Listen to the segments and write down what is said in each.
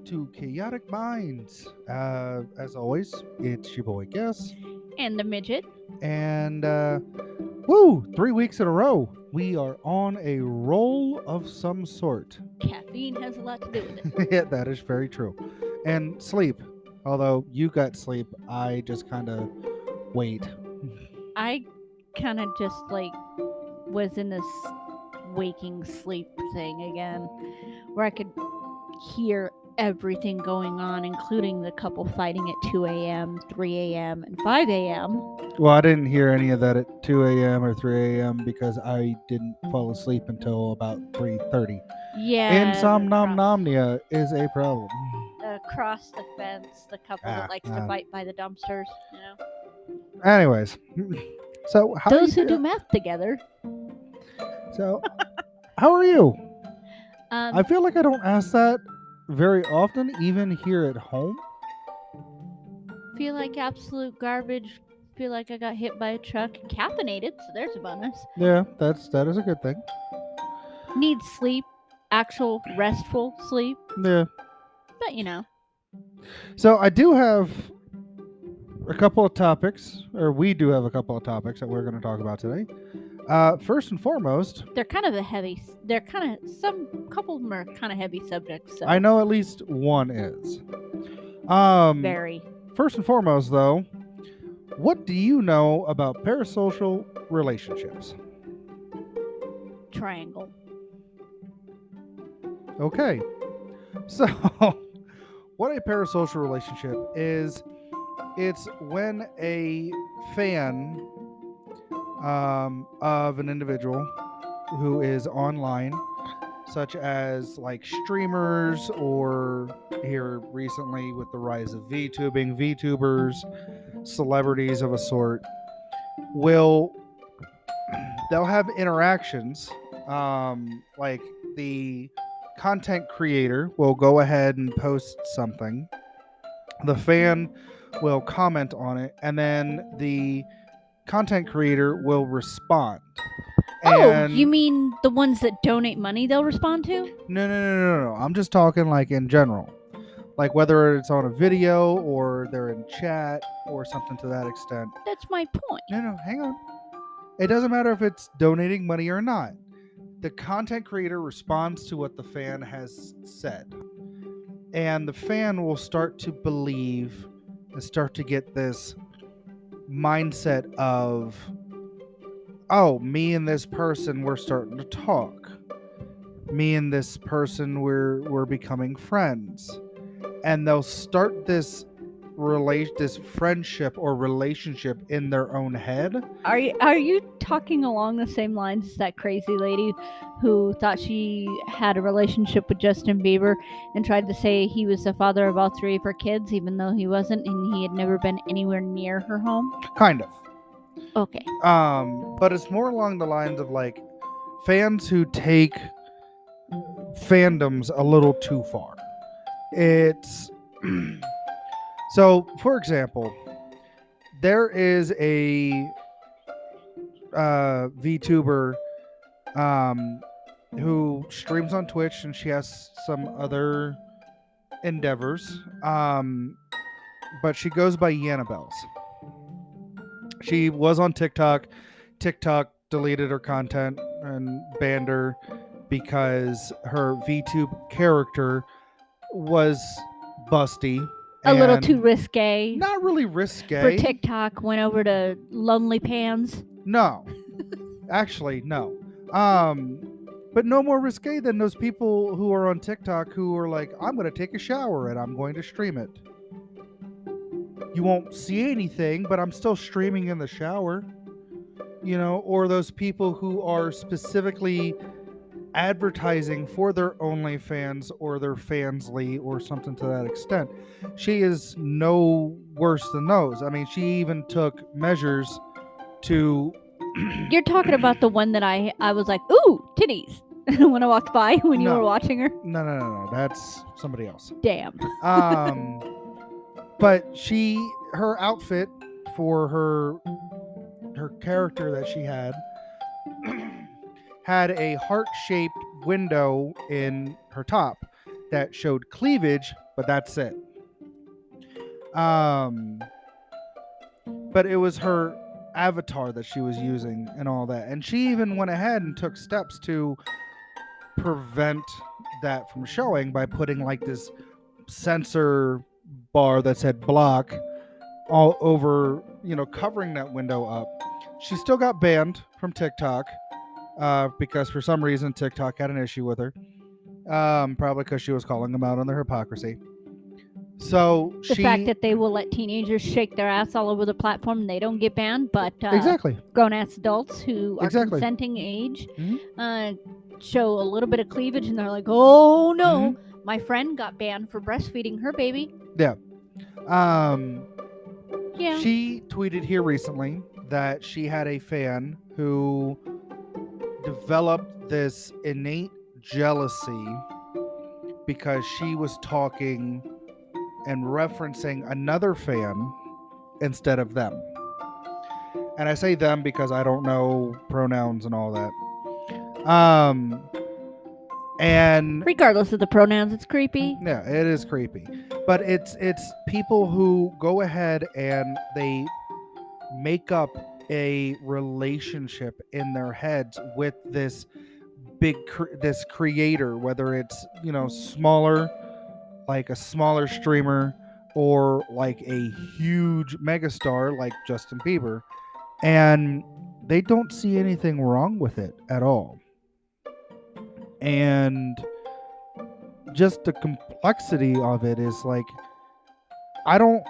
to Chaotic Minds. As always, it's your boy Guess. And the midget. And, 3 weeks in a row. We are on a roll of some sort. Caffeine has a lot to do with it. Yeah, that is very true. And sleep. Although you got sleep, I just kind of wait. I kind of just was in this waking sleep thing again, where I could hear everything going on, including the couple fighting at 2 a.m., 3 a.m., and 5 a.m. Well, I didn't hear any of that at 2 a.m. or 3 a.m. because I didn't fall asleep until about 3:30. Yeah. Insomnomnia is a problem. Across the fence, the couple that likes to fight by the dumpsters, Anyways, so how Those who do math together. So, how are you? Um, I feel like I don't ask that very often, even here at home. Feel like absolute garbage. Feel like I got hit by a truck. Caffeinated, so there's a bonus. Yeah, that is a good thing. Need sleep, actual restful sleep. Yeah. But So I do have a couple of topics, or we do have a couple of topics that we're going to talk about today. First and foremost, they're kind of some couple of them are kind of heavy subjects. So. I know at least one is. Very. First and foremost, though, what do you know about parasocial relationships? Triangle. Okay. So, what a parasocial relationship is, it's when a fan of an individual who is online, such as like streamers, or here recently with the rise of VTubers, celebrities of a sort, they'll have interactions. Like the content creator will go ahead and post something. The fan will comment on it, and then the content creator will respond. Oh, you mean the ones that donate money they'll respond to? No. I'm just talking like in general. Like whether it's on a video or they're in chat or something to that extent. That's my point. No, hang on. It doesn't matter if it's donating money or not. The content creator responds to what the fan has said. And the fan will start to believe and start to get this mindset of, oh, me and this person, we're starting to talk. Me and this person, we're becoming friends. And they'll start this friendship or relationship in their own head. Are you talking along the same lines as that crazy lady who thought she had a relationship with Justin Bieber and tried to say he was the father of all three of her kids, even though he wasn't, and he had never been anywhere near her home? Kind of. Okay. But it's more along the lines of like fans who take fandoms a little too far. It's so, for example, there is a VTuber who streams on Twitch, and she has some other endeavors. But she goes by Yannabels. She was on TikTok. TikTok deleted her content and banned her because her VTube character was busty. A little too risque. Not really risque. For TikTok, went over to Lonely Pans. No. Actually, no. But no more risque than those people who are on TikTok who are like, I'm going to take a shower and I'm going to stream it. You won't see anything, but I'm still streaming in the shower. Or those people who are specifically advertising for their OnlyFans or their Fansly or something to that extent. She is no worse than those. I mean, she even took measures to... You're talking about the one that I was like, ooh, titties, when I walked by when you were watching her? No. That's somebody else. Damn. But her outfit for her character that she had a heart-shaped window in her top that showed cleavage but that's it. Um, but it was her avatar that she was using and all that, and she even went ahead and took steps to prevent that from showing by putting like this censor bar that said block all over, covering that window up. She still got banned from TikTok because for some reason TikTok had an issue with her. Probably because she was calling them out on their hypocrisy. So The fact that they will let teenagers shake their ass all over the platform and they don't get banned, but exactly grown-ass adults who are Exactly. consenting age Mhm. show a little bit of cleavage and they're like, oh no, Mm-hmm. my friend got banned for breastfeeding her baby. Yeah. Yeah. She tweeted here recently that she had a fan who developed this innate jealousy because she was talking and referencing another fan instead of them. And I say them because I don't know pronouns and all that. And regardless of the pronouns, it's creepy. Yeah, it is creepy. But it's people who go ahead and they make up a relationship in their heads with this this creator, whether it's, smaller, like a smaller streamer, or like a huge megastar like Justin Bieber, and they don't see anything wrong with it at all. And just the complexity of it is like, I don't.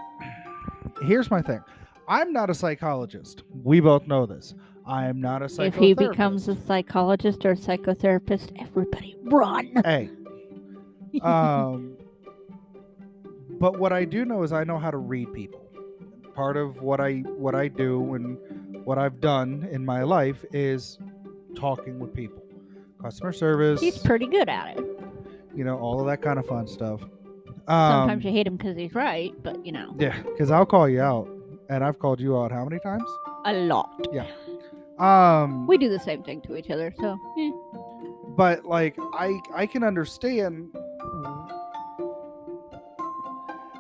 Here's my thing. I'm not a psychologist. We both know this. I am not a psychotherapist. If he becomes a psychologist or a psychotherapist, everybody run. Hey. But what I do know is I know how to read people. Part of what I do and what I've done in my life is talking with people. Customer service. He's pretty good at it. All of that kind of fun stuff. Sometimes you hate him because he's right, but Yeah, because I'll call you out. And I've called you out how many times? A lot. Yeah. We do the same thing to each other, so. But like, I can understand.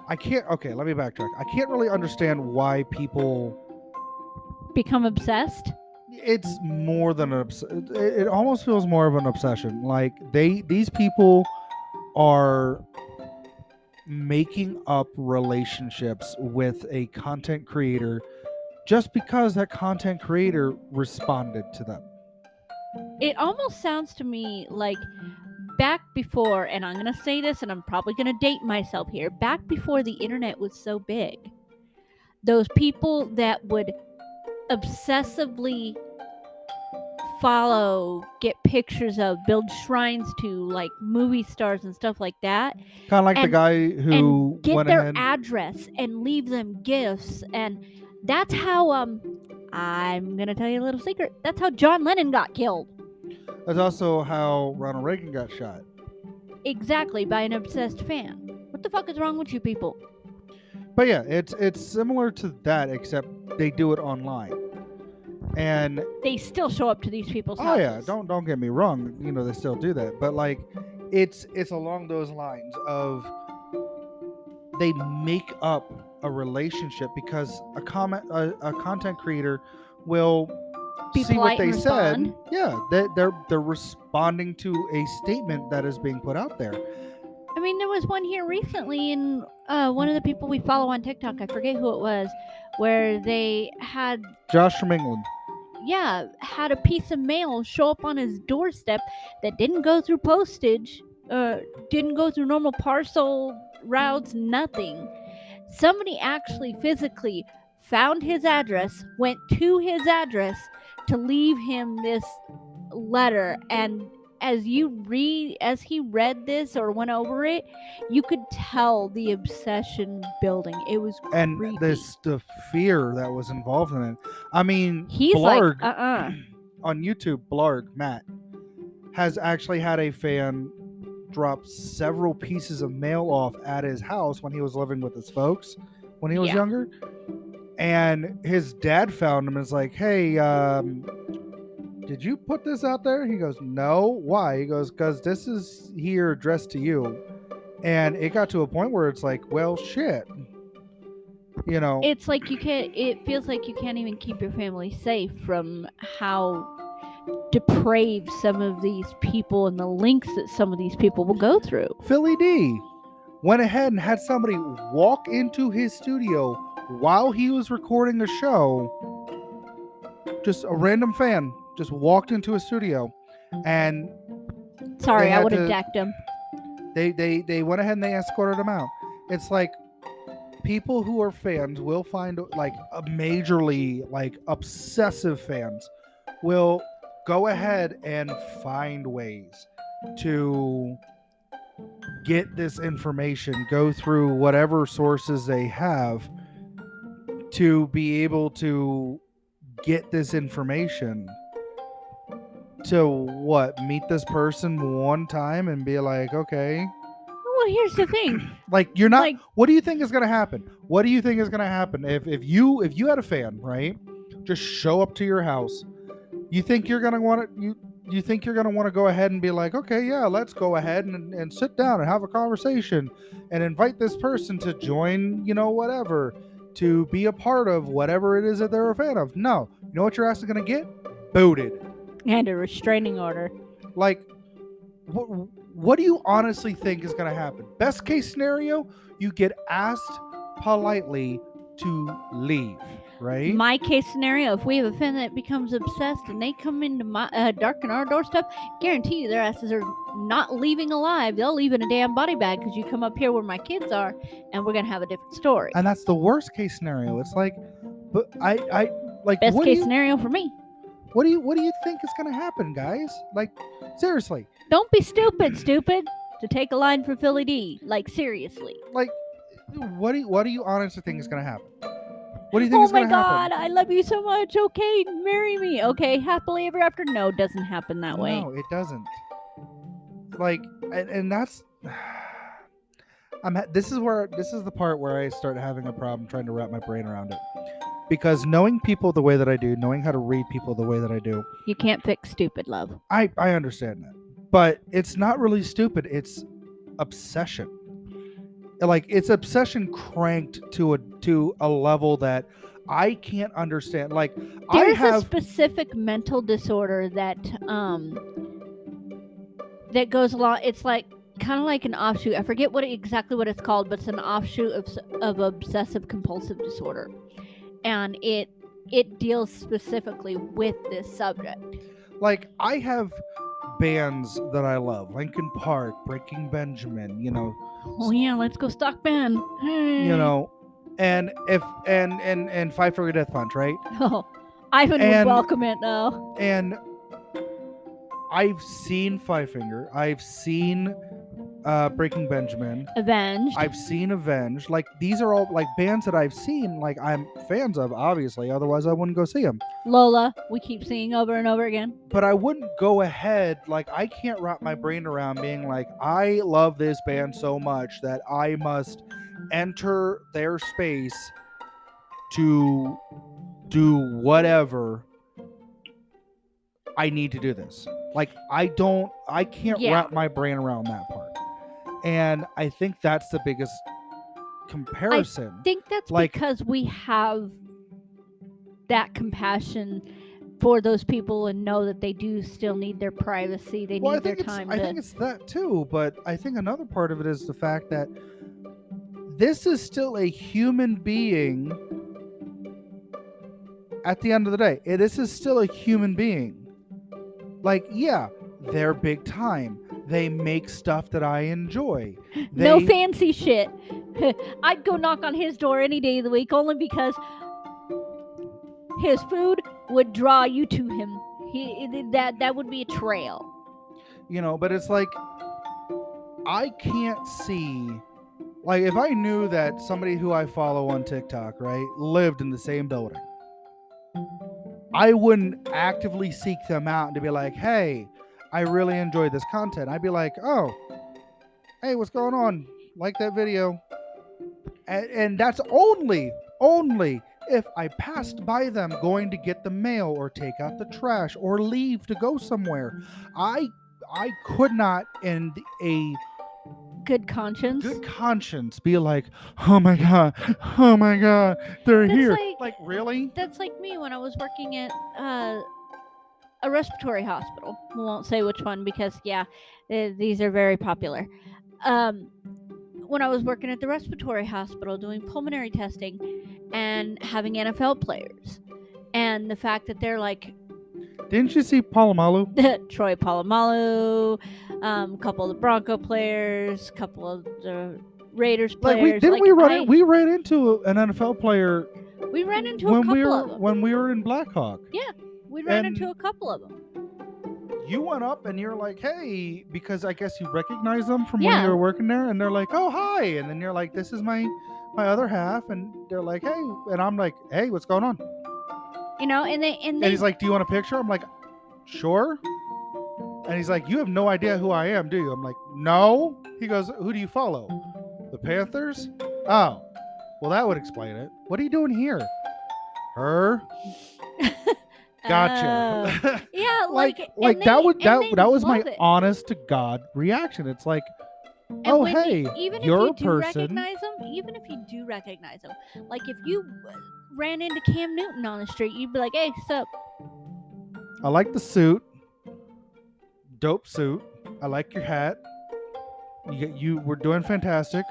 I can't. Okay, let me backtrack. I can't really understand why people become obsessed. It's more than an it almost feels more of an obsession. Like these people are making up relationships with a content creator just because that content creator responded to them. It almost sounds to me like back before, and I'm going to say this and I'm probably going to date myself here, back before the internet was so big, those people that would obsessively follow, get pictures of, build shrines to, like movie stars and stuff like that. Kind of like the guy who get went their ahead address and leave them gifts, and that's how I'm gonna tell you a little secret. That's how John Lennon got killed. That's also how Ronald Reagan got shot. Exactly, by an obsessed fan. What the fuck is wrong with you people? But yeah, it's similar to that, except they do it online. And they still show up to these people's houses. Oh yeah, don't get me wrong. They still do that, but like, it's along those lines of they make up a relationship because a content creator will see what they said. Yeah, they're responding to a statement that is being put out there. I mean, there was one here recently, and one of the people we follow on TikTok, I forget who it was, where they had Josh from England. Yeah, had a piece of mail show up on his doorstep that didn't go through postage, didn't go through normal parcel routes, nothing. Somebody actually physically found his address, went to his address to leave him this letter, and as he read this or went over it, you could tell the obsession building. It was and creepy. the fear that was involved in it. I mean, he's Blarg, like, on YouTube, Blarg Matt has actually had a fan drop several pieces of mail off at his house when he was living with his folks when he was younger, and his dad found him and was like, "Hey, did you put this out there?" He goes, "No." Why? He goes, "Because this is here addressed to you." And it got to a point where it's like, well, shit. It's like you can't. It feels like you can't even keep your family safe from how depraved some of these people and the links that some of these people will go through. Philly D went ahead and had somebody walk into his studio while he was recording a show. Just a random fan just walked into a studio, and sorry, I would have decked him. They went ahead and they escorted him out. It's like people who are fans will find, like, a majorly, like, obsessive fans will go ahead and find ways to get this information, go through whatever sources they have to be able to get this information, to meet this person one time and be like, okay. Well, here's the thing. Like, you're not, like, what do you think is going to happen? What do you think is going to happen if you had a fan, right, just show up to your house? You think you're going to want to you think you're going to want to go ahead and be like, okay, yeah, let's go ahead and sit down and have a conversation and invite this person to join, whatever, to be a part of whatever it is that they're a fan of? No. You know what your ass is going to get? Booted. And a restraining order. Like, what do you honestly think is going to happen? Best case scenario, you get asked politely to leave, right? My case scenario, if we have a fan that becomes obsessed and they come into my darken our doorstep, guarantee you their asses are not leaving alive. They'll leave in a damn body bag because you come up here where my kids are, and we're gonna have a different story. And that's the worst case scenario. It's like, but I like best case scenario for me. What do you think is gonna happen, guys? Like, seriously. Don't be stupid. To take a line from Philly D. Like, seriously. Like, what do you honestly think is gonna happen? What do you think is going to happen? Oh my God, I love you so much. Okay, marry me. Okay, happily ever after. No, it doesn't happen that way. No, it doesn't. Like, and that's... This is the part where I start having a problem trying to wrap my brain around it. Because knowing people the way that I do, knowing how to read people the way that I do... You can't fix stupid, love. I understand that. But it's not really stupid. It's obsession. Like, it's obsession cranked to a level that I can't understand. Like, there's a specific mental disorder that goes along. It's like kind of like an offshoot. I forget exactly what it's called, but it's an offshoot of obsessive compulsive disorder, and it deals specifically with this subject. Like, I have bands that I love: Linkin Park, Breaking Benjamin, Oh yeah, let's go Stock Band. Hey. And Five Finger Death Punch, right? Oh, Ivan would welcome it though. And I've seen Five Finger. I've seen Breaking Benjamin. Avenged. I've seen Avenged. Like, these are all, like, bands that I've seen, like, I'm fans of, obviously. Otherwise, I wouldn't go see them. Lola, we keep seeing over and over again. But I wouldn't go ahead, like, I can't wrap my brain around being like, I love this band so much that I must enter their space to do whatever I need to do this. Like, I can't wrap my brain around that part. And I think that's the biggest comparison. I think that's because we have that compassion for those people and know that they do still need their privacy. They need their time. I think it's that too, but I think another part of it is the fact that this is still a human being at the end of the day. This is still a human being. Like, yeah, they're big time. They make stuff that I enjoy. No fancy shit. I'd go knock on his door any day of the week only because his food would draw you to him. That would be a trail. But it's like, I can't see... Like, if I knew that somebody who I follow on TikTok, right, lived in the same building, I wouldn't actively seek them out and to be like, hey, I really enjoy this content. I'd be like, oh, hey, what's going on? Like that video. And that's only if I passed by them going to get the mail or take out the trash or leave to go somewhere. I could not, in a Good conscience. good conscience be like, oh my god, they're That's here. like- Really? That's like me when I was working at a respiratory hospital. We won't say which one because, yeah, these are very popular. When I was working at the respiratory hospital doing pulmonary testing and having NFL players, and the fact that they're like Didn't you see Palomalu? Troy Polamalu, a couple of the Bronco players, couple of the Raiders Like players. we ran into an NFL player We ran into when a couple we were of them. when we were in Blackhawk. We ran and- into a couple of them. You went up and you're like, hey, because I guess you recognize them from when Yeah. you were working there, and they're like, oh hi, and then you're like, this is my other half, and they're like, hey, and I'm like, hey, what's going on? You know, and they And he's like, do you want a picture? I'm like, sure. And he's like, you have no idea who I am, do you? I'm like, no. He goes, who do you follow? The Panthers? Oh, well, that would explain it. What are you doing here? Her? Gotcha. yeah, like and that they- would and they that was my love it. honest to God reaction. It's like, And oh when hey, even you're if you a do person. recognize them, even if you do recognize them, like if you ran into Cam Newton on the street, you'd be like, "Hey, sup?" I like the suit. Dope suit. I like your hat. You were doing fantastic.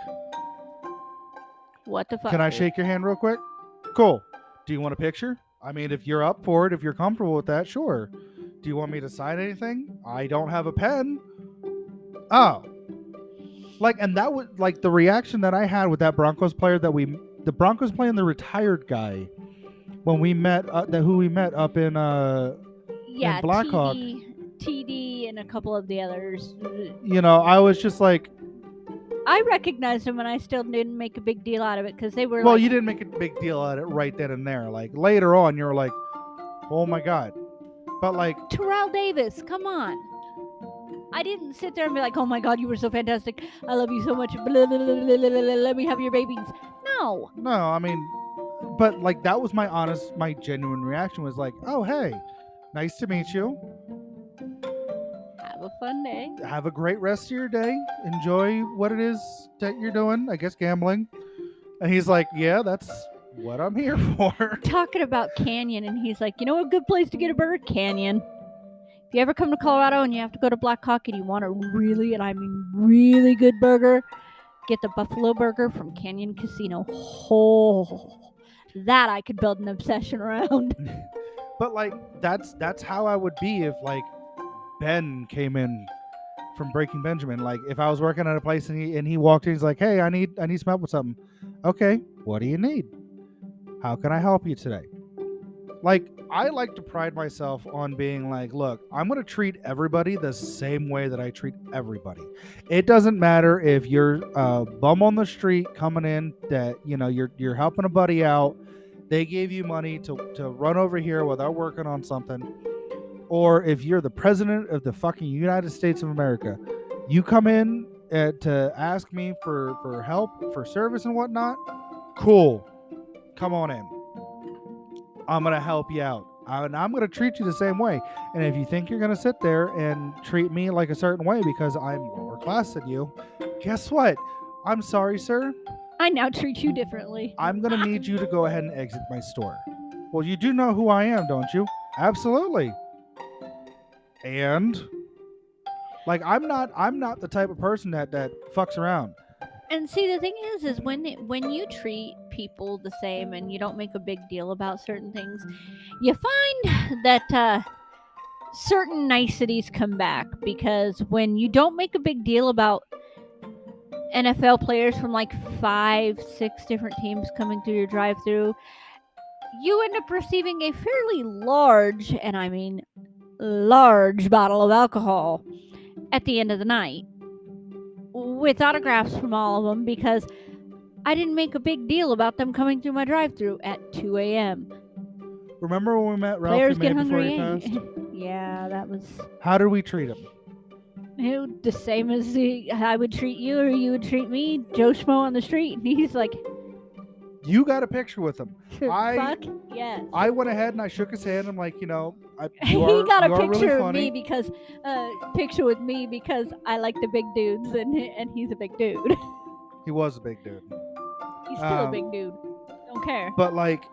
What the fuck? Can I dude? shake your hand real quick? Cool. Do you want a picture? I mean, if you're up for it, if you're comfortable with that, sure. Do you want me to sign anything? I don't have a pen. Oh. Like, and that was like the reaction that I had with that Broncos player the Broncos playing the retired guy when we met, who we met up in, Yeah, Blackhawk. TD, and a couple of the others. you know, I was just like, I recognized them, and I still didn't make a big deal out of it because they were well, like, you didn't make a big deal out of it right then and there. Like later on, you were like, oh my God. But like, Terrell Davis, come on. I didn't sit there and be like, oh my God, you were so fantastic. I love you so much. Blah, blah, blah, blah, blah, blah, blah, let me have your babies. No. no, I mean, but like that was my genuine reaction was like, oh, hey, nice to meet you. Have a fun day. Have a great rest of your day. Enjoy what it is that you're doing. I guess gambling. And he's like, yeah, that's what I'm here for. Talking about Canyon, and he's like, you know, a good place to get a burger? Canyon. If you ever come to Colorado and you have to go to Blackhawk and you want a really, and I mean really good burger, get the Buffalo Burger from Canyon Casino. Oh, that I could build an obsession around. But like that's how I would be if like Ben came in from Breaking Benjamin. Like if I was working at a place and he walked in, he's like, hey, I need some help with something. Okay, what do you need? How can I help you today? Like I like to pride myself on being like, look, I'm going to treat everybody the same way that I treat everybody. It doesn't matter if you're a bum on the street coming in that, you know, you're helping a buddy out. They gave you money to run over here without working on something. Or if you're the president of the fucking United States of America, you come in to ask me for help, for service and whatnot. Cool. Come on in. I'm going to help you out. And I'm going to treat you the same way. And if you think you're going to sit there and treat me like a certain way because I'm lower class than you, guess what? I'm sorry, sir. I now treat you differently. I'm going to need you to go ahead and exit my store. Well, you do know who I am, don't you? Absolutely. And like I'm not the type of person that fucks around. And see, the thing is when you treat people the same and you don't make a big deal about certain things, you find that certain niceties come back. Because when you don't make a big deal about NFL players from like 5-6 different teams coming through your drive-through, you end up receiving a fairly large, and I mean large, bottle of alcohol at the end of the night, with autographs from all of them, because I didn't make a big deal about them coming through my drive-thru at 2 a.m. Remember when we met Players Ralphie get May before hungry. he passed? Yeah, that was How did we treat him? the same as I would treat you or you would treat me, Joe Schmo on the street. And he's like, You got a picture with him. Fuck yes. I went ahead and I shook his hand. I'm like, you He are got a you are really picture of funny. me because picture with me because I like the big dudes and he's a big dude. He was a big dude. He's still a big dude. Don't care. But like,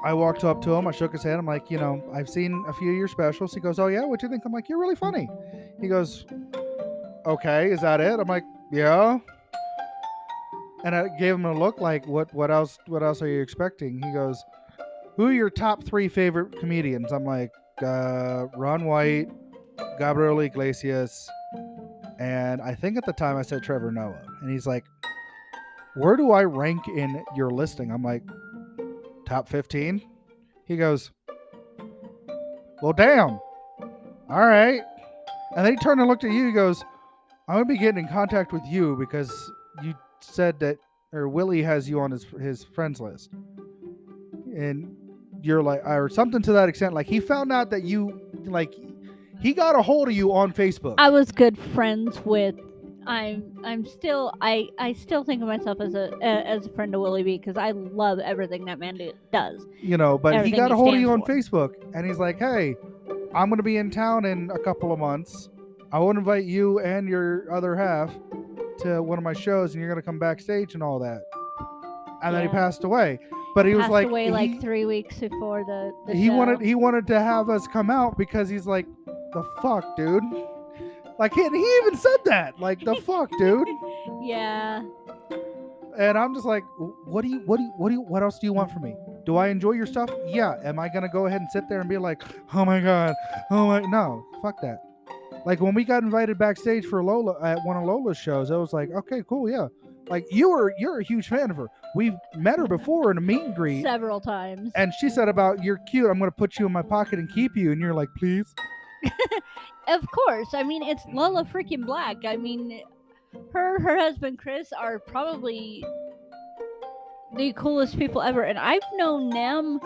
I walked up to him. I shook his hand. I'm like, I've seen a few of your specials. He goes, oh yeah, what do you think? I'm like, you're really funny. He goes, okay, is that it? I'm like, yeah. And I gave him a look like, what else are you expecting? He goes, who are your top 3 favorite comedians? I'm like, Ron White, Gabriel Iglesias, and I think at the time I said Trevor Noah. And he's like, where do I rank in your listing? I'm like, top 15? He goes, well, damn. All right. And then he turned and looked at you. He goes, I'm going to be getting in contact with you because you said that, or Willie has you on his friends list. And you're like, or something to that extent. Like, he found out that you, like, he got a hold of you on Facebook. I was good friends with. I'm still. I still think of myself as a friend of Willie B because I love everything that man does. But everything he got a hold of you on for. Facebook, and he's like, hey, I'm going to be in town in a couple of months. I will invite you and your other half to one of my shows, and you're going to come backstage and all that. And then he passed away. But he was passed away like 3 weeks before the he show. He wanted to have us come out because he's like, the fuck, dude. Like, he even said that. Like, the fuck, dude. Yeah. And I'm just like, what else do you want from me? Do I enjoy your stuff? Yeah. Am I gonna go ahead and sit there and be like, oh my god, no, fuck that. Like, when we got invited backstage for Lola at one of Lola's shows, I was like, okay, cool, yeah. Like, you're a huge fan of her. We've met her before in a meet and greet several times. And she said about, you're cute, I'm gonna put you in my pocket and keep you. And you're like, please. Of course. I mean, it's Lola freaking Black. I mean, her husband Chris are probably the coolest people ever, and I've known them,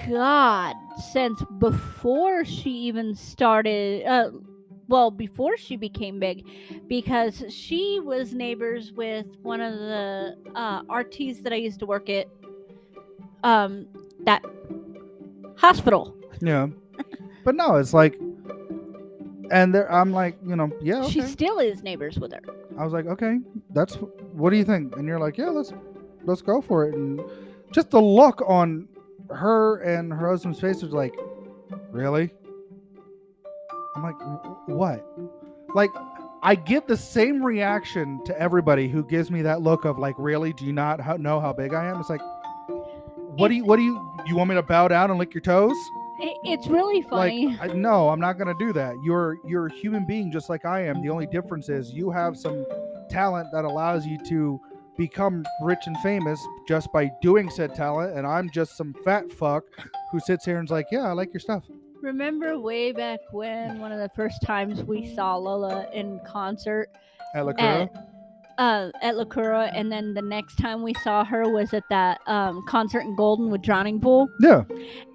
God, since before she even started. Before she became big, because she was neighbors with one of the RTs that I used to work at. That hospital. Yeah, but no, it's like. And I'm like, yeah, okay. She still is neighbors with her. I was like, okay, what do you think? And you're like, yeah, let's go for it. And just the look on her and her husband's face was like, really? I'm like, what? Like, I give the same reaction to everybody who gives me that look of like, really? Do you not know how big I am? It's like, what do you want me to bow down and lick your toes? It's really funny. Like, no, I'm not going to do that. You're a human being just like I am. The only difference is you have some talent that allows you to become rich and famous just by doing said talent, and I'm just some fat fuck who sits here and's like, yeah, I like your stuff. Remember way back when one of the first times we saw Lola in concert at La Cura? At La Cura, and then the next time we saw her was at that concert in Golden with Drowning Pool. Yeah.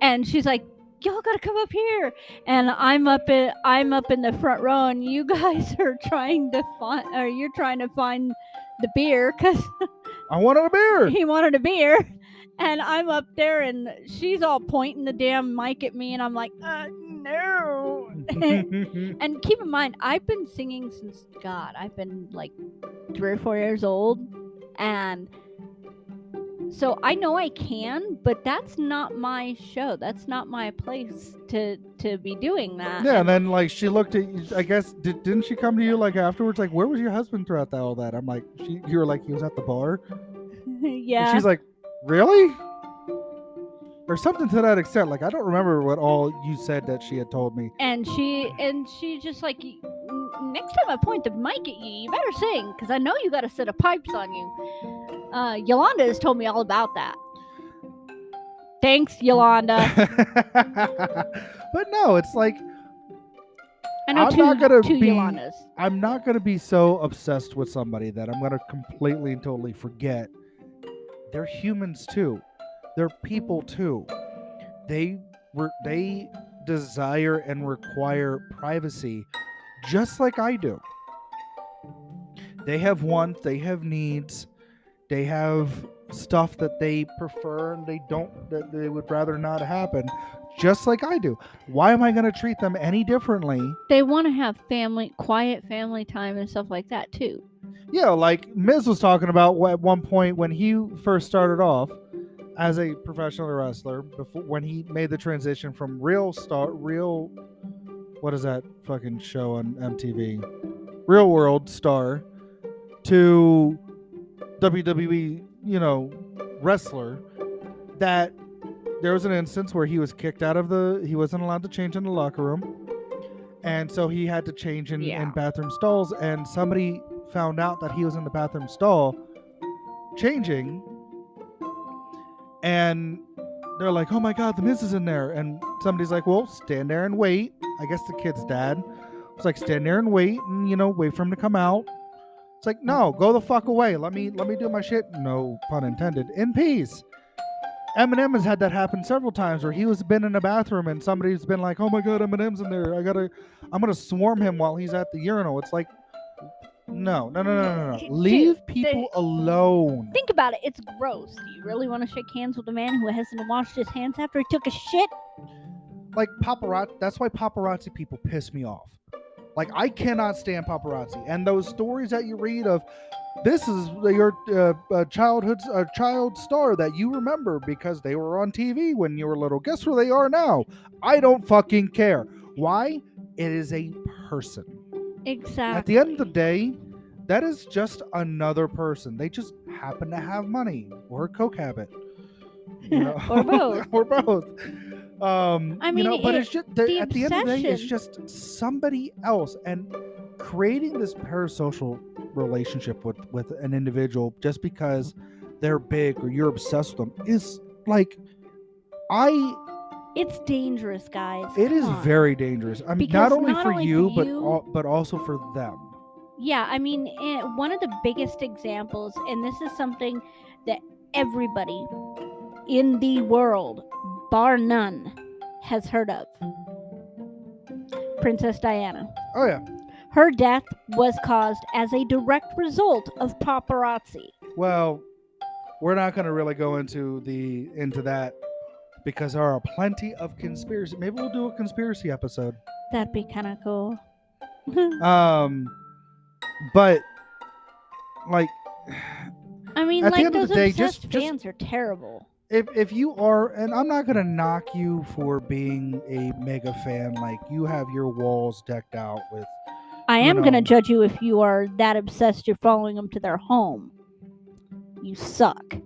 And she's like, y'all gotta come up here, and I'm up in the front row, and you guys are trying to find the beer because I wanted a beer. He wanted a beer, and I'm up there, and she's all pointing the damn mic at me, and I'm like, no. And keep in mind, I've been singing since I've been like 3 or 4 years old, and so I know I can, but that's not my show. That's not my place to be doing that. Yeah, and then like she looked at you, I guess, didn't she come to you like afterwards? Like, where was your husband throughout all that? I'm like, you were like, he was at the bar? Yeah. And she's like, really? Or something to that extent. Like, I don't remember what all you said that she had told me. And she just like, next time I point the mic at you, you better sing, because I know you got a set of pipes on you. Yolanda has told me all about that. Thanks, Yolanda. But no, it's like, I know two Yolandas. I'm not going to be so obsessed with somebody that I'm going to completely and totally forget. They're humans too. They're people too. They desire and require privacy just like I do. They have wants, they have needs, They have stuff that they prefer and that they would rather not happen, just like I do. Why am I going to treat them any differently? They want to have quiet family time and stuff like that too. Yeah, like Miz was talking about at one point when he first started off as a professional wrestler, before when he made the transition from what is that fucking show on MTV? Real World Star to WWE, wrestler, that there was an instance where he was kicked out of he wasn't allowed to change in the locker room. And so he had to change in bathroom stalls, and somebody found out that he was in the bathroom stall changing, and they're like, "Oh my God, the Miz is in there!" And somebody's like, "Well, stand there and wait." I guess the kid's dad was like, "Stand there and wait, and wait for him to come out." It's like, no, go the fuck away. Let me do my shit. No pun intended. In peace. Eminem has had that happen several times where he was been in a bathroom and somebody's been like, "Oh my God, Eminem's in there. I'm gonna swarm him while he's at the urinal." It's like, no. Leave people alone. Think about it. It's gross. Do you really want to shake hands with a man who hasn't washed his hands after he took a shit? Like paparazzi. That's why paparazzi people piss me off. Like, I cannot stand paparazzi. And those stories that you read of, this is your child star that you remember because they were on TV when you were little. Guess where they are now? I don't fucking care. Why? It is a person. Exactly. At the end of the day, that is just another person. They just happen to have money or a coke habit. Or both. Or both. But it's just at the end of the day, it's just somebody else, and creating this parasocial relationship with an individual just because they're big or you're obsessed with them is like, it's dangerous, guys. It is very dangerous. I mean, not only for you, but also for them. Yeah, I mean, one of the biggest examples, and this is something that everybody in the world, bar none, has heard of. Princess Diana. Oh yeah. Her death was caused as a direct result of paparazzi. Well, we're not going to really go into that because there are plenty of conspiracy. Maybe we'll do a conspiracy episode. That'd be kind of cool. But like, I mean, at like, the end those of the day, obsessed fans are terrible. If you are, and I'm not gonna knock you for being a mega fan, like you have your walls decked out with. I am gonna judge you if you are that obsessed you're following them to their home. You suck.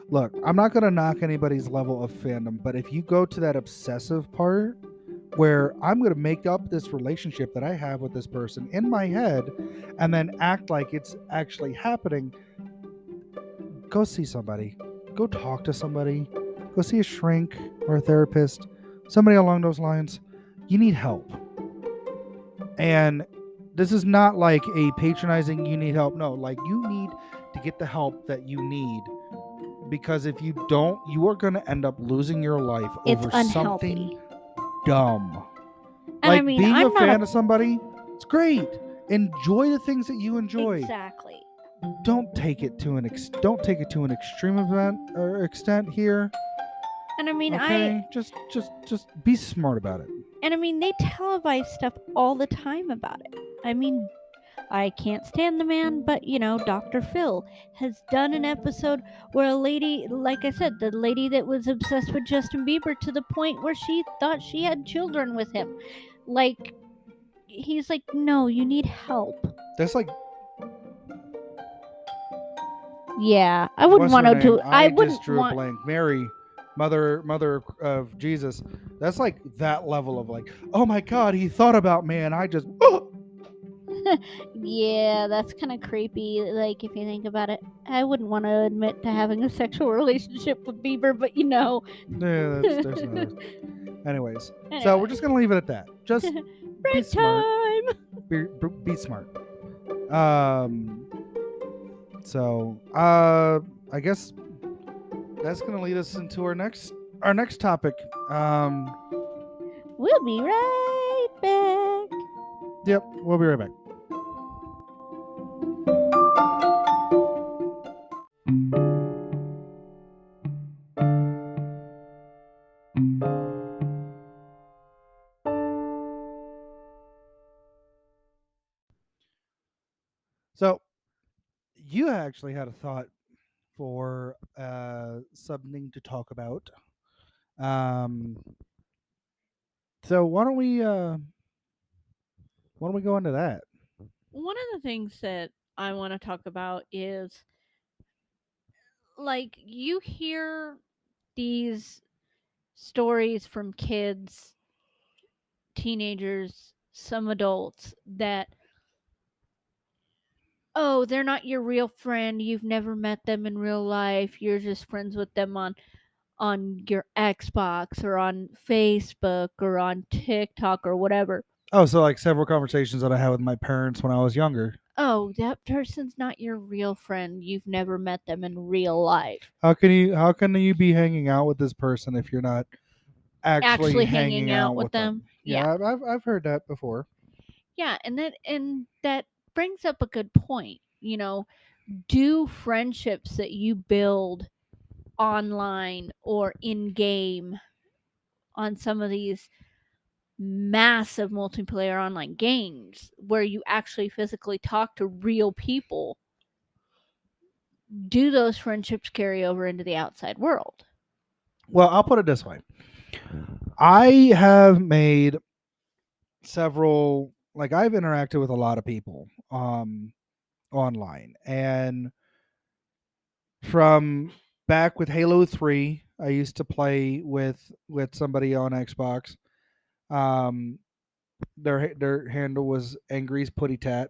Look, I'm not gonna knock anybody's level of fandom, but if you go to that obsessive part where I'm gonna make up this relationship that I have with this person in my head, and then act like it's actually happening. Go see somebody. Go talk to somebody. Go see a shrink or a therapist. Somebody along those lines. You need help. And this is not like a patronizing you need help. No, like you need to get the help that you need. Because if you don't, you are going to end up losing your life over something dumb. And like being a fan of somebody, it's great. Enjoy the things that you enjoy. Exactly. Don't take it to an extreme event or extent here. And I mean, okay? Just be smart about it. And I mean, they televise stuff all the time about it. I mean, I can't stand the man, but Dr. Phil has done an episode where a lady, like I said, the lady that was obsessed with Justin Bieber to the point where she thought she had children with him. Like, he's like, no, you need help. That's like. Yeah, I wouldn't want to do. I just drew a blank. Mary, mother of Jesus. That's like that level of like, oh my God, he thought about me, and I just. Yeah, that's kind of creepy. Like, if you think about it, I wouldn't want to admit to having a sexual relationship with Bieber, but Yeah, there's no. Anyways, so we're just gonna leave it at that. Just be smart. Be smart. So, I guess that's gonna lead us into our next topic. We'll be right back. Yep, we'll be right back. you actually had a thought for something to talk about. Um, so why don't we go into that? One of the things that I want to talk about is like you hear these stories from kids, teenagers, some adults that, oh, they're not your real friend. You've never met them in real life. You're just friends with them on your Xbox or on Facebook or on TikTok or whatever. Oh, so like several conversations that I had with my parents when I was younger. Oh, that person's not your real friend. You've never met them in real life. How can you be hanging out with this person if you're not actually Actually hanging hanging out out with with them. them? Yeah. Yeah, I've heard that before. Yeah, and that brings up a good point. Do friendships that you build online or in game on some of these massive multiplayer online games where you actually physically talk to real people, do those friendships carry over into the outside world? Well, I'll put it this way: I have made several, like I've interacted with a lot of people online, and from back with Halo 3, I used to play with somebody on Xbox. Um, their handle was Angry's Putty Tat.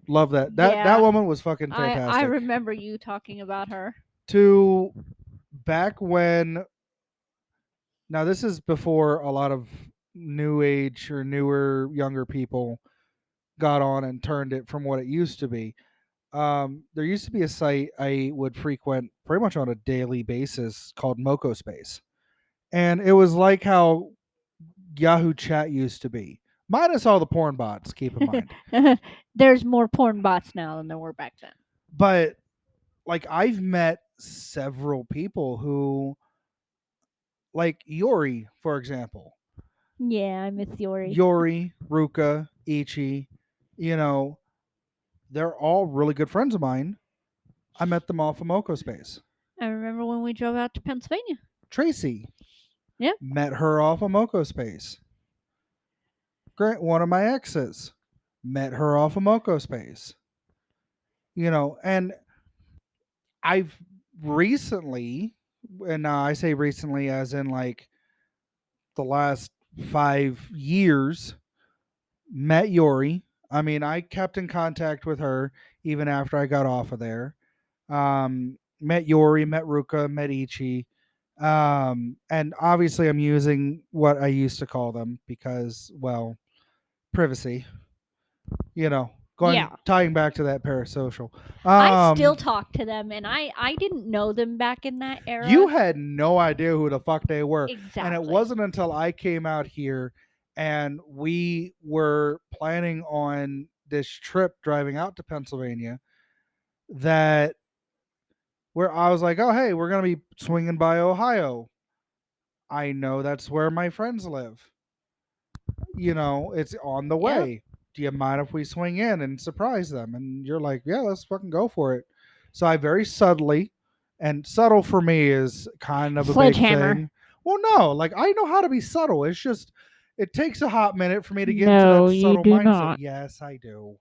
Love that. That Yeah, woman was fucking I fantastic. remember you talking about her. To back when, now this is before a lot of new age or newer younger people got on and turned it from what it used to be. There used to be a site I would frequent pretty much on a daily basis called Moco Space, and it was like how Yahoo Chat used to be, minus all the porn bots. Keep in mind, There's more porn bots now than there were back then. but like I've met several people who, like Yori, for example, Yeah, I miss Yori. Yori, Ruka, Ichi, you know, they're all really good friends of mine. I met them off of Moco Space. I remember when we drove out to Pennsylvania. Tracy, Yep. met her off of Moco Space. Grant, one of my exes, met her off of Moco Space. And I've recently, and I say recently as in like the last 5 years, met Yori. I mean, I kept in contact with her even after I got off of there. Met Yori, met Ruka, met Ichi. And obviously, I'm using what I used to call them because, well, privacy. Going Yeah. tying back to that parasocial. I still Um, talk to them, and I didn't know them back in that you era. had no idea who the fuck they were, and it Exactly. wasn't until I came out here and we were planning on this trip driving out to Pennsylvania that where I was like, "Oh, hey, we're gonna be swinging by Ohio. I know that's where my friends live. It's on the Yep. way. Do you mind if we swing in and surprise them?" And you're like, "Yeah, let's fucking go for it." So I very subtly, and subtle for me is kind of a big Sledgehammer. thing. Well, no, like I know how to be subtle. It's just it takes a hot minute for me to get into No, that you subtle do mindset. not. Yes, I do.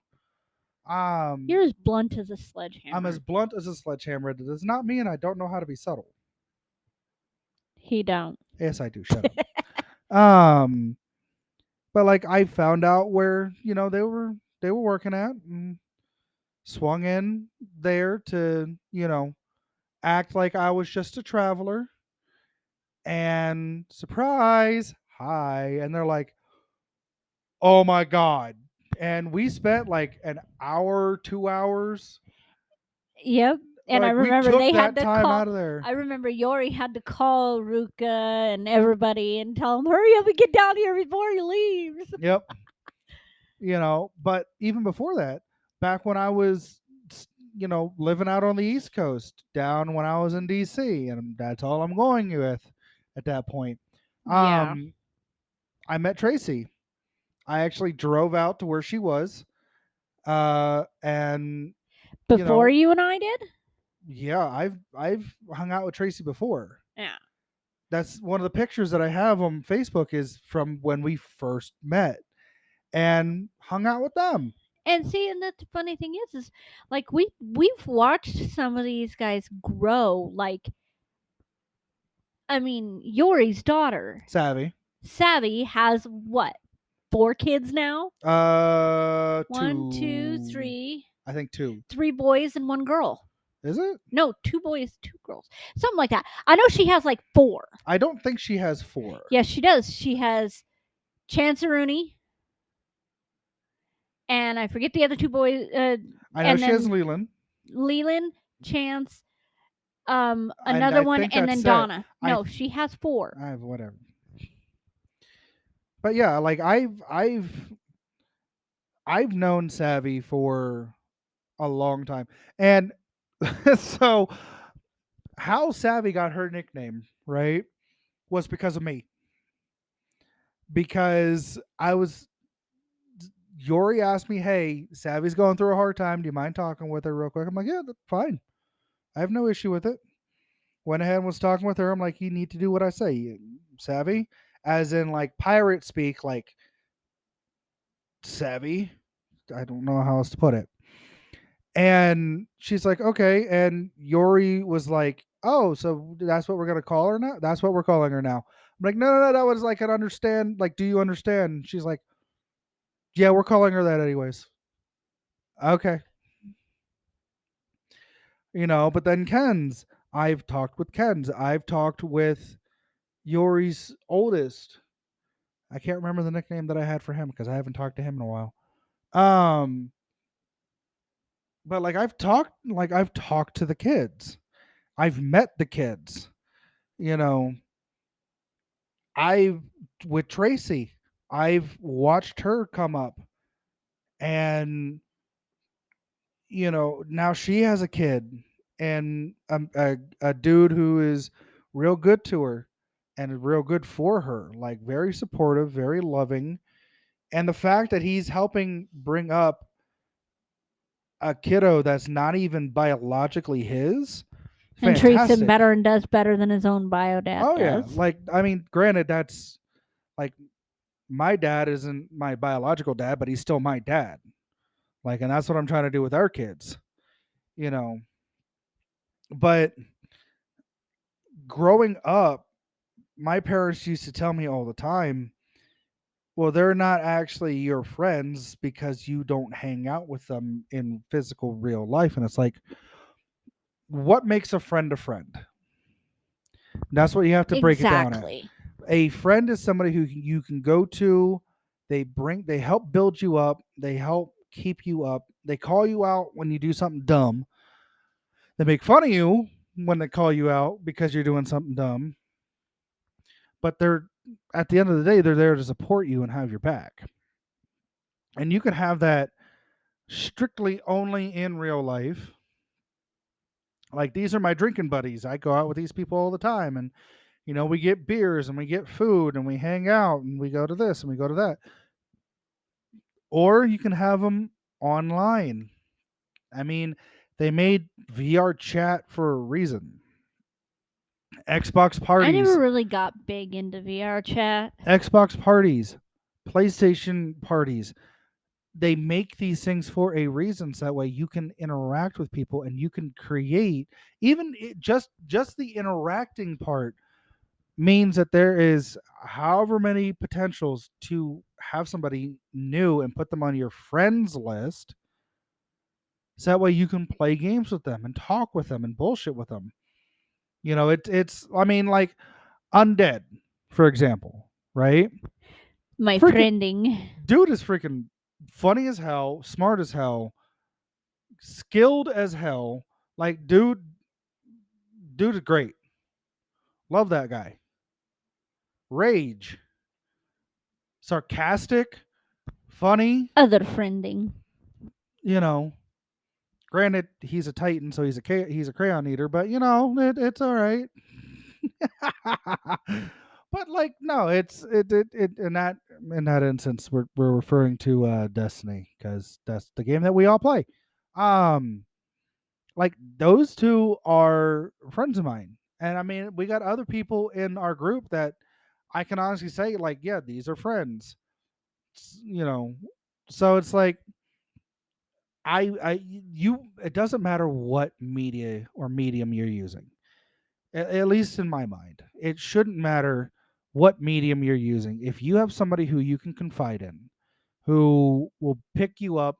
Um, You're as blunt as a I'm as sledgehammer. blunt as a sledgehammer. That does not mean I don't know how to be subtle. He don't. Yes, I do. Shut up. But like I found out where they were working at, and swung in there to act like I was just a traveler, and surprise, hi, and they're like, "Oh my god." And we spent like an hour, 2 hours, Yep. And I like we remember took they had that to time call. out of there. I remember Yori had to call Ruka and everybody and tell them, hurry up and get down here before he leaves. Yep. But even before that, back when I was living out on the East Coast, down when I was in DC, and that's all I'm going with at that point. Yeah. um I met Tracy. I actually drove out to where she was, and You Before know, you and I did? yeah, I've hung out with Tracy before. Yeah. That's one of the pictures that I have on Facebook is from when we first met and hung out with them. And see, and the funny thing is like we've watched some of these guys grow. Like, I mean, Yori's daughter, Savvy. Savvy, has what, 4 kids now? One, two, Two. three, I think two. 3 boys and 1 girl. Is it? No, 2 boys, 2 girls, something like that. I know she has like 4. I don't think she has four. Yes, she does. She has Chanceroony, and I forget the other 2 boys, I know and she has then Leland. Leland, Chance, And another I one, think and then that's it. Donna. I No, she has 4. I have whatever. But yeah, like I've known Savvy for a long time. And so how Savvy got her nickname, right, was because of me. Because I was Yori asked me, "Hey, Savvy's going through a hard time. Do you mind talking with her real quick?" I'm like, "Yeah, that's fine. I have no issue with it." Went ahead and was talking with her. I'm like, "You need to do what I say, Savvy," as in like pirate speak, like savvy. I don't know how else to put it. And she's like, "Okay." And Yori was like, "Oh, so that's what we're gonna call her now? That's what we're calling her now." I'm like, "No, no, no. That was like an understand. Like, do you understand?" She's like, "Yeah, we're calling her that anyways." Okay. But then Ken's. I've talked with Ken's. I've talked with Yori's oldest. I can't remember the nickname that I had for him because I haven't talked to him in a while. Um, but I've talked to the kids. I've met the kids. You know, I've with Tracy. I've watched her come up, and now she has a kid and a dude who is real good to her and real good for her, like very supportive, very loving. And the fact that he's helping bring up a kiddo that's not even biologically his, And treats him fantastic. better and does better than his own bio dad Oh yeah, does. like I mean, granted, that's like my dad isn't my biological dad, but he's still my dad. Like, and that's what I'm trying to do with our kids, you know. But growing up, my parents used to tell me all the time, well, they're not actually your friends because you don't hang out with them in physical real life. And it's like, what makes a friend a friend? That's what you have to break it down at. Exactly. A friend is somebody who you can go to. They help build you up. They help keep you up. They call you out when you do something dumb. They make fun of you when they call you out because you're doing something dumb. But they're at the end of the day, they're there to support you and have your back. And you can have that strictly only in real life. Like these are my drinking buddies. I go out with these people all the time, and we get beers and we get food and we hang out and we go to this and we go to that. Or you can have them online. I mean, they made VR chat for a reason. Xbox I never parties, really got big into VR chat. Xbox parties, PlayStation parties. They make these things for a reason so that way you can interact with people and you can create even just the interacting part means that there is however many potentials to have somebody new and put them on your friends list so that way you can play games with them and talk with them and bullshit with them. It's I mean, like Undead, for example, right? My Freaking friending. dude is freaking funny as hell, smart as hell, skilled as hell. Like dude is great. Love that guy. Rage, sarcastic, funny, Other friending. you know. Granted, he's a Titan, so he's a crayon eater, but it's all right. But like, no, it in that instance, we're referring to Destiny because that's the game that we all play. Um, Like those two are friends of mine. And I mean, we got other people in our group that I can honestly say, like, yeah, these are friends. You know, so it's like it doesn't matter what media or medium you're using. At least in my mind, it shouldn't matter what medium you're using. If you have somebody who you can confide in, who will pick you up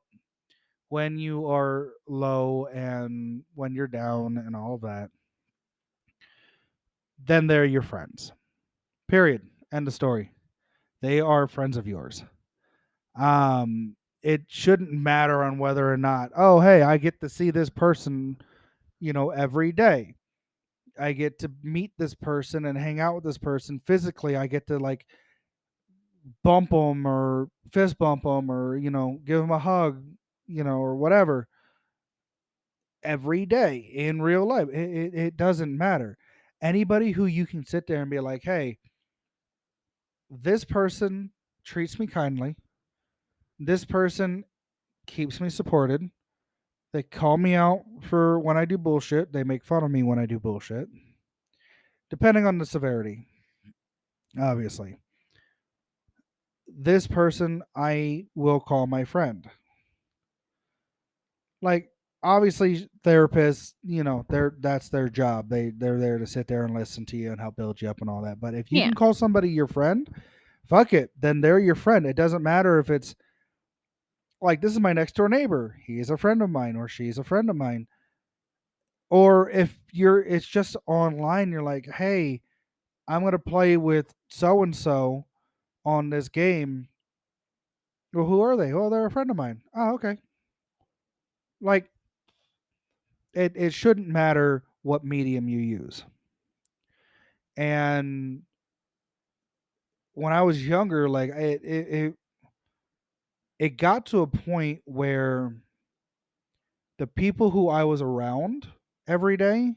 when you are low and when you're down and all of that, then they're your friends. Period. End of story. They are friends of yours. It shouldn't matter on whether or not, oh, hey, I get to see this person, every day. I get to meet this person and hang out with this person physically. I get to like bump them or fist bump them or, give them a hug, or whatever every day in real life. It doesn't matter. Anybody who you can sit there and be like, hey, this person treats me kindly. This person keeps me supported. They call me out for when I do bullshit. They make fun of me when I do bullshit, depending on the severity, obviously. This person I will call my friend. Like, obviously therapists, that's their job. They're there to sit there and listen to you and help build you up and all that. But if you Yeah. can call somebody your friend, fuck it, then they're your friend. It doesn't matter if it's like, this is my next door neighbor. He is a friend of mine or she's a friend of mine. Or if it's just online, you're like, hey, I'm going to play with so and so on this game. Well, who are they? Oh, they're a friend of mine. Oh, okay. Like, it shouldn't matter what medium you use. And when I was younger, like it got to a point where the people who I was around every day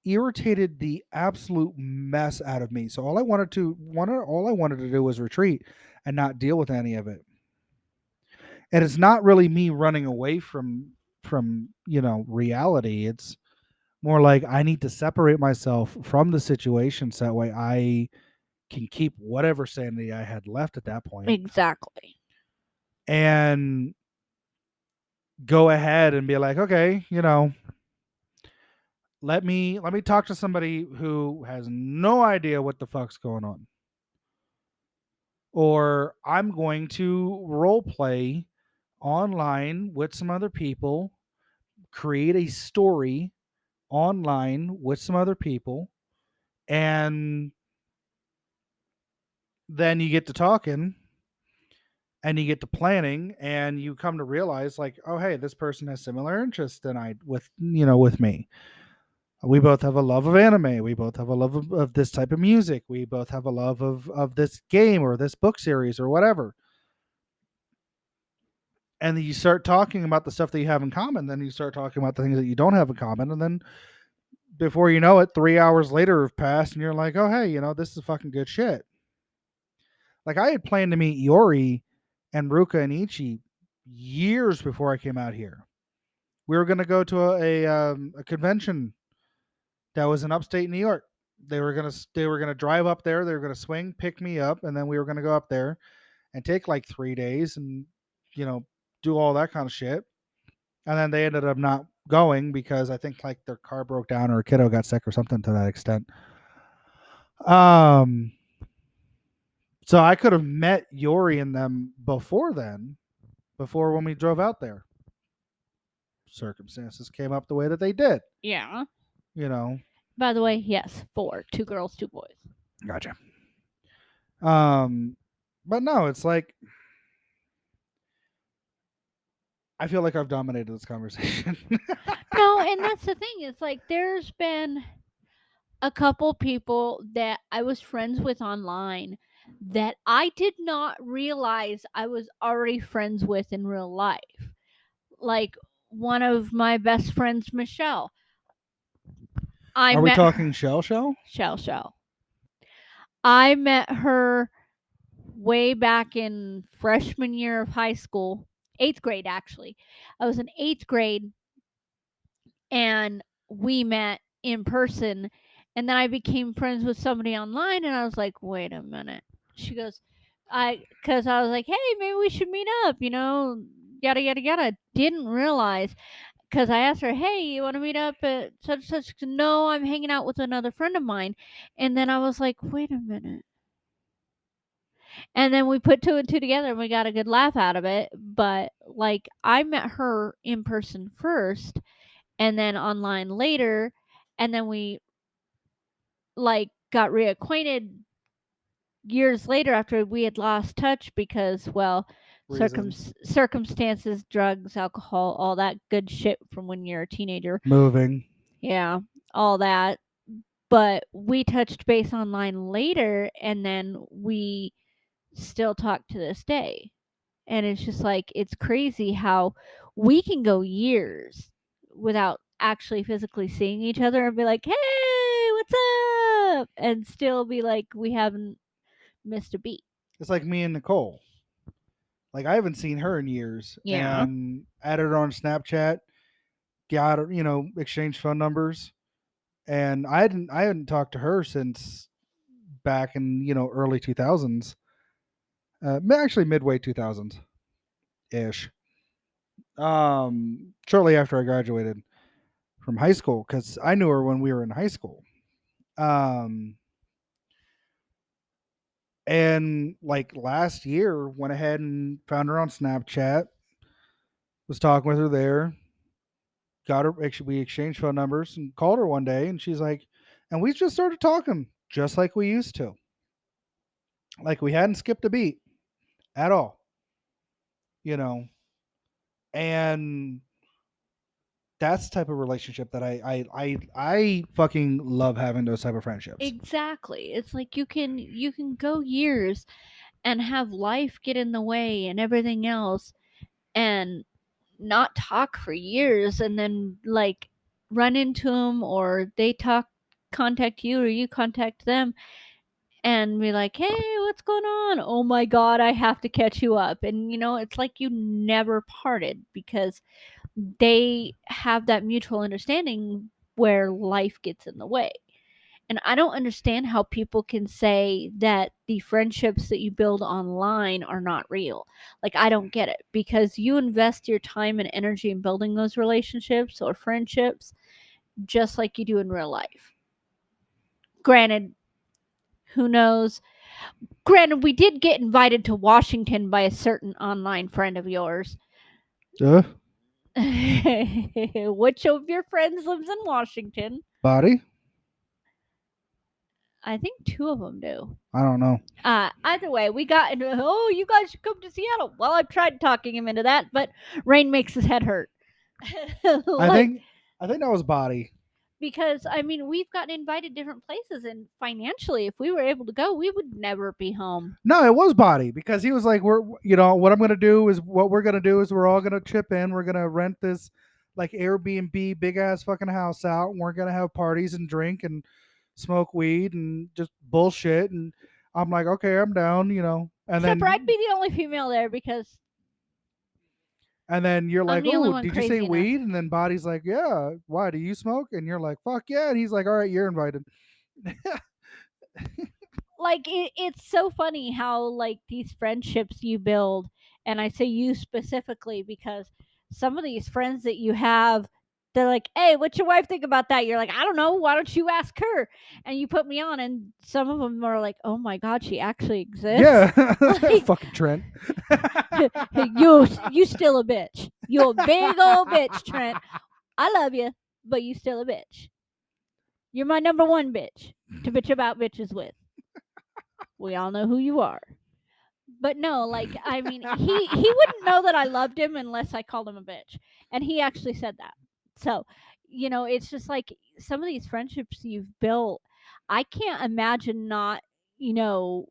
irritated the absolute mess out of me. So all I wanted to do was retreat and not deal with any of it. And it's not really me running away from reality. It's more like I need to separate myself from the situation so that way I can keep whatever sanity I had left at that point Exactly. and go ahead and be like, okay, let me talk to somebody who has no idea what the fuck's going on. Or I'm going to role play online with some other people, create a story online with some other people, and then you get to talking and you get to planning and you come to realize like, oh hey, this person has similar interests than I with me. We both have a love of anime. We both have a love of this type of music. We both have a love of this game or this book series or whatever. And then you start talking about the stuff that you have in common. Then you start talking about the things that you don't have in common. And then before you know it, 3 hours later have passed and you're like, oh, hey, this is fucking good shit. Like I had planned to meet Yori and Ruka and Ichi years before I came out here. We were going to go to a convention that was in upstate New York. They were gonna drive up there. They were gonna swing, pick me up, and then we were gonna go up there and take like 3 days and you know do all that kind of shit. And then they ended up not going because I think like their car broke down or a kiddo got sick or something to that extent. Um, so I could have met Yori and them before then, before when we drove out there. Circumstances came up the way that they did. Yeah. You know, By the way, yes, 4, 2 girls, 2 boys. gotcha. Um, but no, it's like I feel like I've dominated this conversation. No, and that's the thing. It's like there's been a couple people that I was friends with online that I did not realize I was already friends with in real life. Like one of my best friends, Michelle. I Are we met talking her. shell? Shell. I met her way back in freshman year of high school, 8th grade actually. I was in 8th grade and we met in person, and then I became friends with somebody online, and I was like, wait a minute. She goes, because I was like, hey, maybe we should meet up, yada yada yada. Didn't realize, because I asked her, hey, you want to meet up at such and such? She said, no, I'm hanging out with another friend of mine. And then I was like, wait a minute. And then we put two and two together and we got a good laugh out of it. But like, I met her in person first and then online later. And then we like got reacquainted years later after we had lost touch because, well, Reasons. circumstances, drugs, alcohol, all that good shit from when you're a teenager. Moving. Yeah, all that. But we touched base online later and then we still talk to this day. And it's just like, it's crazy how we can go years without actually physically seeing each other and be like, hey, what's up? And still be like, we haven't missed a beat. It's like me and Nicole. Like I haven't seen her in years, Yeah. and added her on Snapchat. Got her, exchanged phone numbers, and I hadn't talked to her since back in early 2000s. Actually midway 2000s ish. Shortly after I graduated from high school, because I knew her when we were in high school. Um, and like last year, went ahead and found her on Snapchat. Was talking with her there. Got her. Actually, we exchanged phone numbers and called her one day, and she's like, and we just started talking just like we used to, like we hadn't skipped a beat at all, you know. And that's the type of relationship that I fucking love having those type of friendships. Exactly. It's like you can go years and have life get in the way and everything else and not talk for years and then like run into them or they contact you or you contact them and be like, hey, what's going on? Oh my God, I have to catch you up. And it's like you never parted because they have that mutual understanding where life gets in the way. And I don't understand how people can say that the friendships that you build online are not real. Like, I don't get it because you invest your time and energy in building those relationships or friendships just like you do in real life. Granted, who knows? Granted, we did get invited to Washington by a certain online friend of yours. Uh, Which of your friends lives in Washington? Body? I think two of them do. I don't know. Either way, we got into, oh, you guys should come to Seattle. Well, I've tried talking him into that, but rain makes his head hurt. I Like, think I think that was Body. because I mean, we've gotten invited different places, and financially, if we were able to go, we would never be home. No, it was Body because he was like, what I'm gonna do is what we're gonna do is we're all gonna chip in. We're gonna rent this like Airbnb big ass fucking house out, and we're gonna have parties and drink and smoke weed and just bullshit. And I'm like, okay, I'm down. And Except for I'd then be the only female there because and then you're I'm like, the only oh, one did you say crazy enough. weed? And then Body's like, yeah. Why do you smoke? And you're like, fuck yeah. And he's like, all right, you're invited. Like it's so funny how like these friendships you build, and I say you specifically because some of these friends that you have, they're like, hey, what's your wife think about that? You're like, I don't know, why don't you ask her? And you put me on, and some of them are like, oh my God, she actually exists. Yeah, Like, fucking Trent. you still a bitch, you a big old bitch, Trent. I love you, but you still a bitch. You're my number one bitch to bitch about bitches with. We all know who you are. But no, like I mean, he wouldn't know that I loved him unless I called him a bitch, and he actually said that. So, it's just like some of these friendships you've built. I can't imagine not, you know,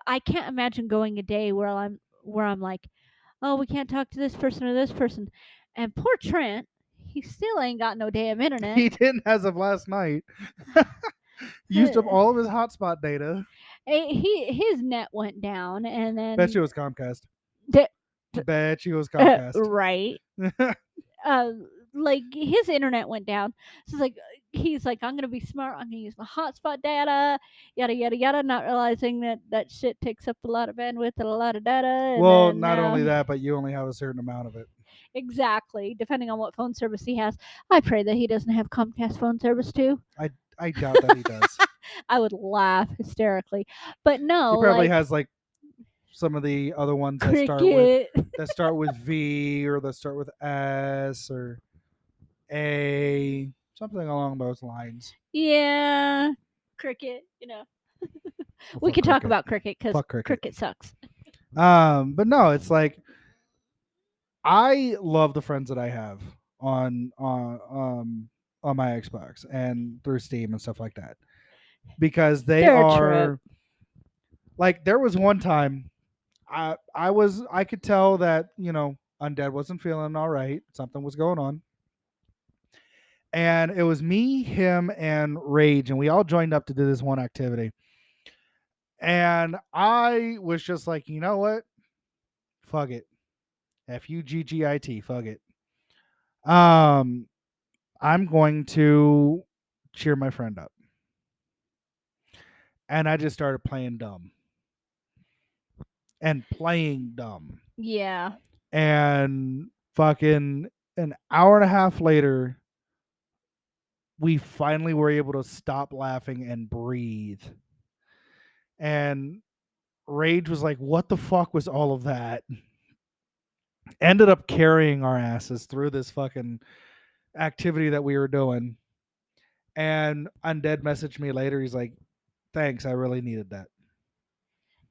I can't imagine going a day where I'm like, oh, we can't talk to this person or this person, and poor Trent, he still ain't got no damn internet. He didn't as of last night. Used up all of his hotspot data. His net went down, and Bet you then it was Comcast. the, Bet you it was Comcast. right. Uh, like his internet went down. So it's like he's like, I'm gonna be smart. I'm gonna use my hotspot data, yada yada yada. Not realizing that that shit takes up a lot of bandwidth and a lot of data. And Well, then not now, only that, but you only have a certain amount of it. exactly, depending on what phone service he has. I pray that he doesn't have Comcast phone service too. I doubt that he does. I would laugh hysterically. But He no, probably like has like some of the other ones cricket. that start with V or that start with S or A, something along those lines. Yeah, cricket. You know, Well, we fuck could talk cricket. about cricket because Fuck cricket. cricket sucks. But no, it's like I love the friends that I have on on my Xbox and through Steam and stuff like that because they They're a trip. are like there was one time I could tell that Undead wasn't feeling all right, something was going on, and it was me, him, and Rage, and we all joined up to do this one activity, and I was just like, you know what, fuck it, FUGGIT, fuck it. Um, I'm going to cheer my friend up. And I just started playing dumb and playing dumb. Yeah. And fucking an hour and a half later, we finally were able to stop laughing and breathe. And Rage was like, what the fuck was all of that? Ended up carrying our asses through this fucking activity that we were doing. And Undead messaged me later. He's like, thanks, I really needed that.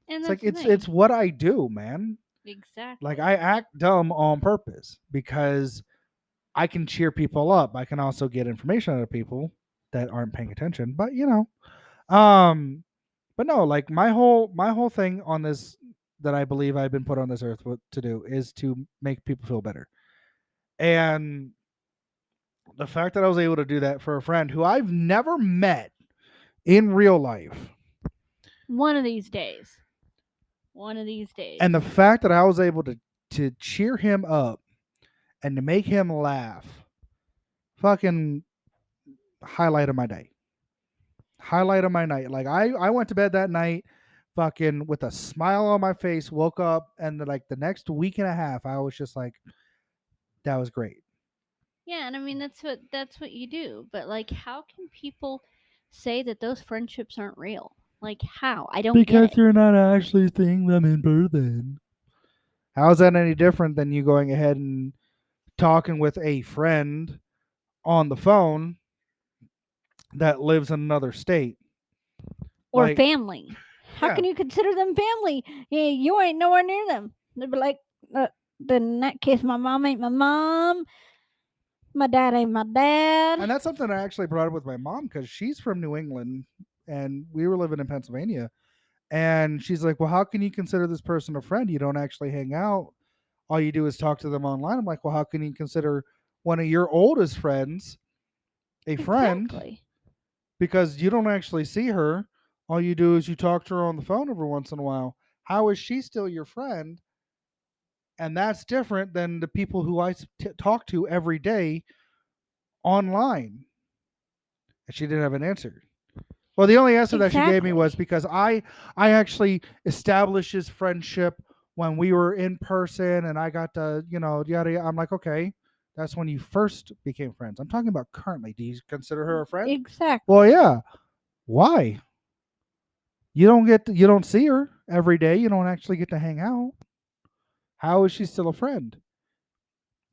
And It's like that's the it's thing. what I do, man. Like Exactly. I act dumb on purpose because I can cheer people up. I can also get information out of people that aren't paying attention. But but no, like my whole thing on this that I believe I've been put on this earth to do is to make people feel better. And the fact that I was able to do that for a friend who I've never met in real life, One of these days. One of these days. and the fact that I was able to cheer him up and to make him laugh, fucking highlight of my day. Highlight of my night. Like I went to bed that night fucking with a smile on my face, woke up, and like the next week and a half I was just like, that was great. Yeah, and I mean that's what you do. But like, how can people say that those friendships aren't real? Like, how? I don't get Because it. you're not actually seeing them in person. How is that any different than you going ahead and talking with a friend on the phone that lives in another state? Or Like, family. How yeah. can you consider them family? Yeah, you ain't nowhere near them. They'd be like, then in that case, my mom ain't my mom. My dad ain't my dad. And that's something I actually brought up with my mom because she's from New England and we were living in Pennsylvania. And she's like, well, how can you consider this person a friend? You don't actually hang out. All you do is talk to them online. I'm like, well, how can you consider one of your oldest friends a friend? Exactly. Because you don't actually see her. All you do is you talk to her on the phone every once in a while. How is she still your friend? And that's different than the people who I talk to every day online. And she didn't have an answer. Well, the only answer that she gave me was Exactly. because I actually established this friendship when we were in person, and I got to yada yada. I'm like, okay, that's when you first became friends. I'm talking about currently. Do you consider her a friend? Well, Exactly. yeah. Why? You don't see her every day. You don't actually get to hang out. How is she still a friend?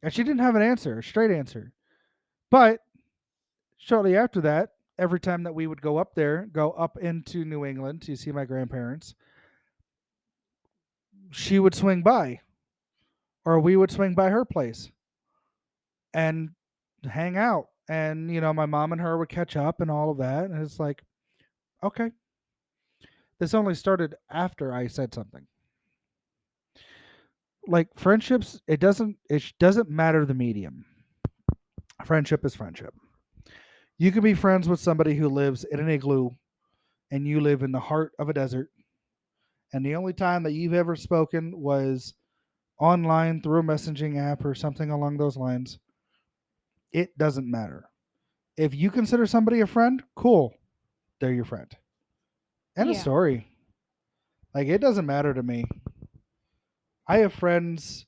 And she didn't have an answer, a straight answer. But shortly after that, every time that we would go up into New England to see my grandparents, she would swing by or we would swing by her place and hang out. And, my mom and her would catch up and all of that. And it's like, okay, this only started after I said something. Like friendships, it doesn't matter the medium. Friendship is friendship. You can be friends with somebody who lives in an igloo and you live in the heart of a desert. And the only time that you've ever spoken was online through a messaging app or something along those lines. It doesn't matter. If you consider somebody a friend, cool, they're your friend. End of Yeah. story. Like, it doesn't matter to me. I have friends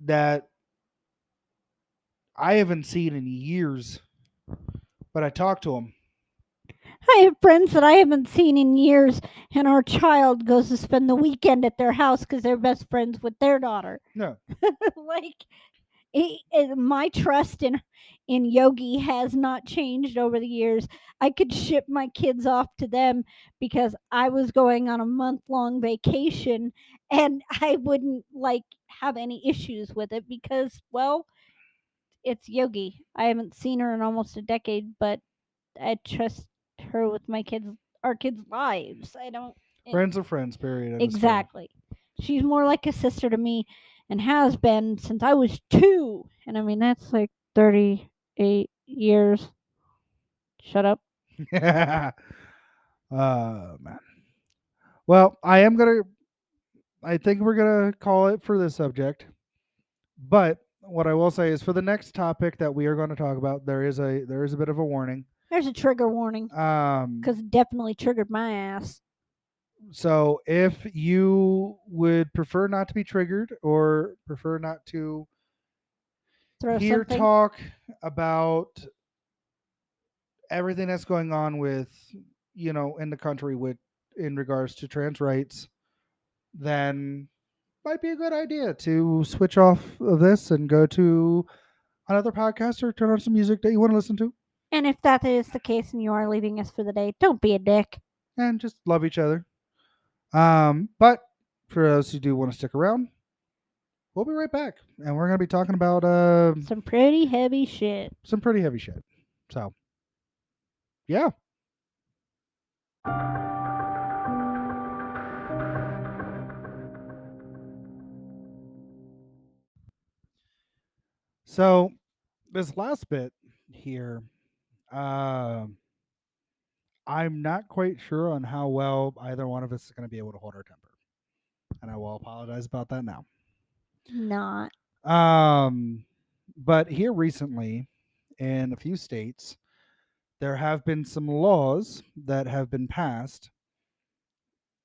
that I haven't seen in years, but I talk to them. I have friends that I haven't seen in years, and our child goes to spend the weekend at their house because they're best friends with their daughter. No. Like, my trust in Yogi has not changed over the years. I could ship my kids off to them because I was going on a month-long vacation, and I wouldn't like have any issues with it because, well, it's Yogi. I haven't seen her in almost a decade, but I trust her with my kids, our kids' lives. I don't it, Friends are friends, period. End of story. exactly. She's more like a sister to me, and has been since I was 2. And I mean that's like 38 years. Shut up. Man. Well, I think we're gonna call it for this subject. But what I will say is, for the next topic that we are going to talk about, there is a bit of a warning. There's a trigger warning Um, because it definitely triggered my ass. so if you would prefer not to be triggered, or prefer not to Throw hear something. talk about everything that's going on with, in the country, with in regards to trans rights, then might be a good idea to switch off of this and go to another podcast, or turn on some music that you want to listen to, And if that is the case and you are leaving us for the day, don't be a dick. and just love each other. But for those who do want to stick around, we'll be right back, and we're going to be talking about Some pretty heavy shit. some pretty heavy shit. So, yeah. So, this last bit here, uh, I'm not quite sure on how well either one of us is going to be able to hold our temper, and I will apologize about that now. Not. Um, but here recently, in a few states, there have been some laws that have been passed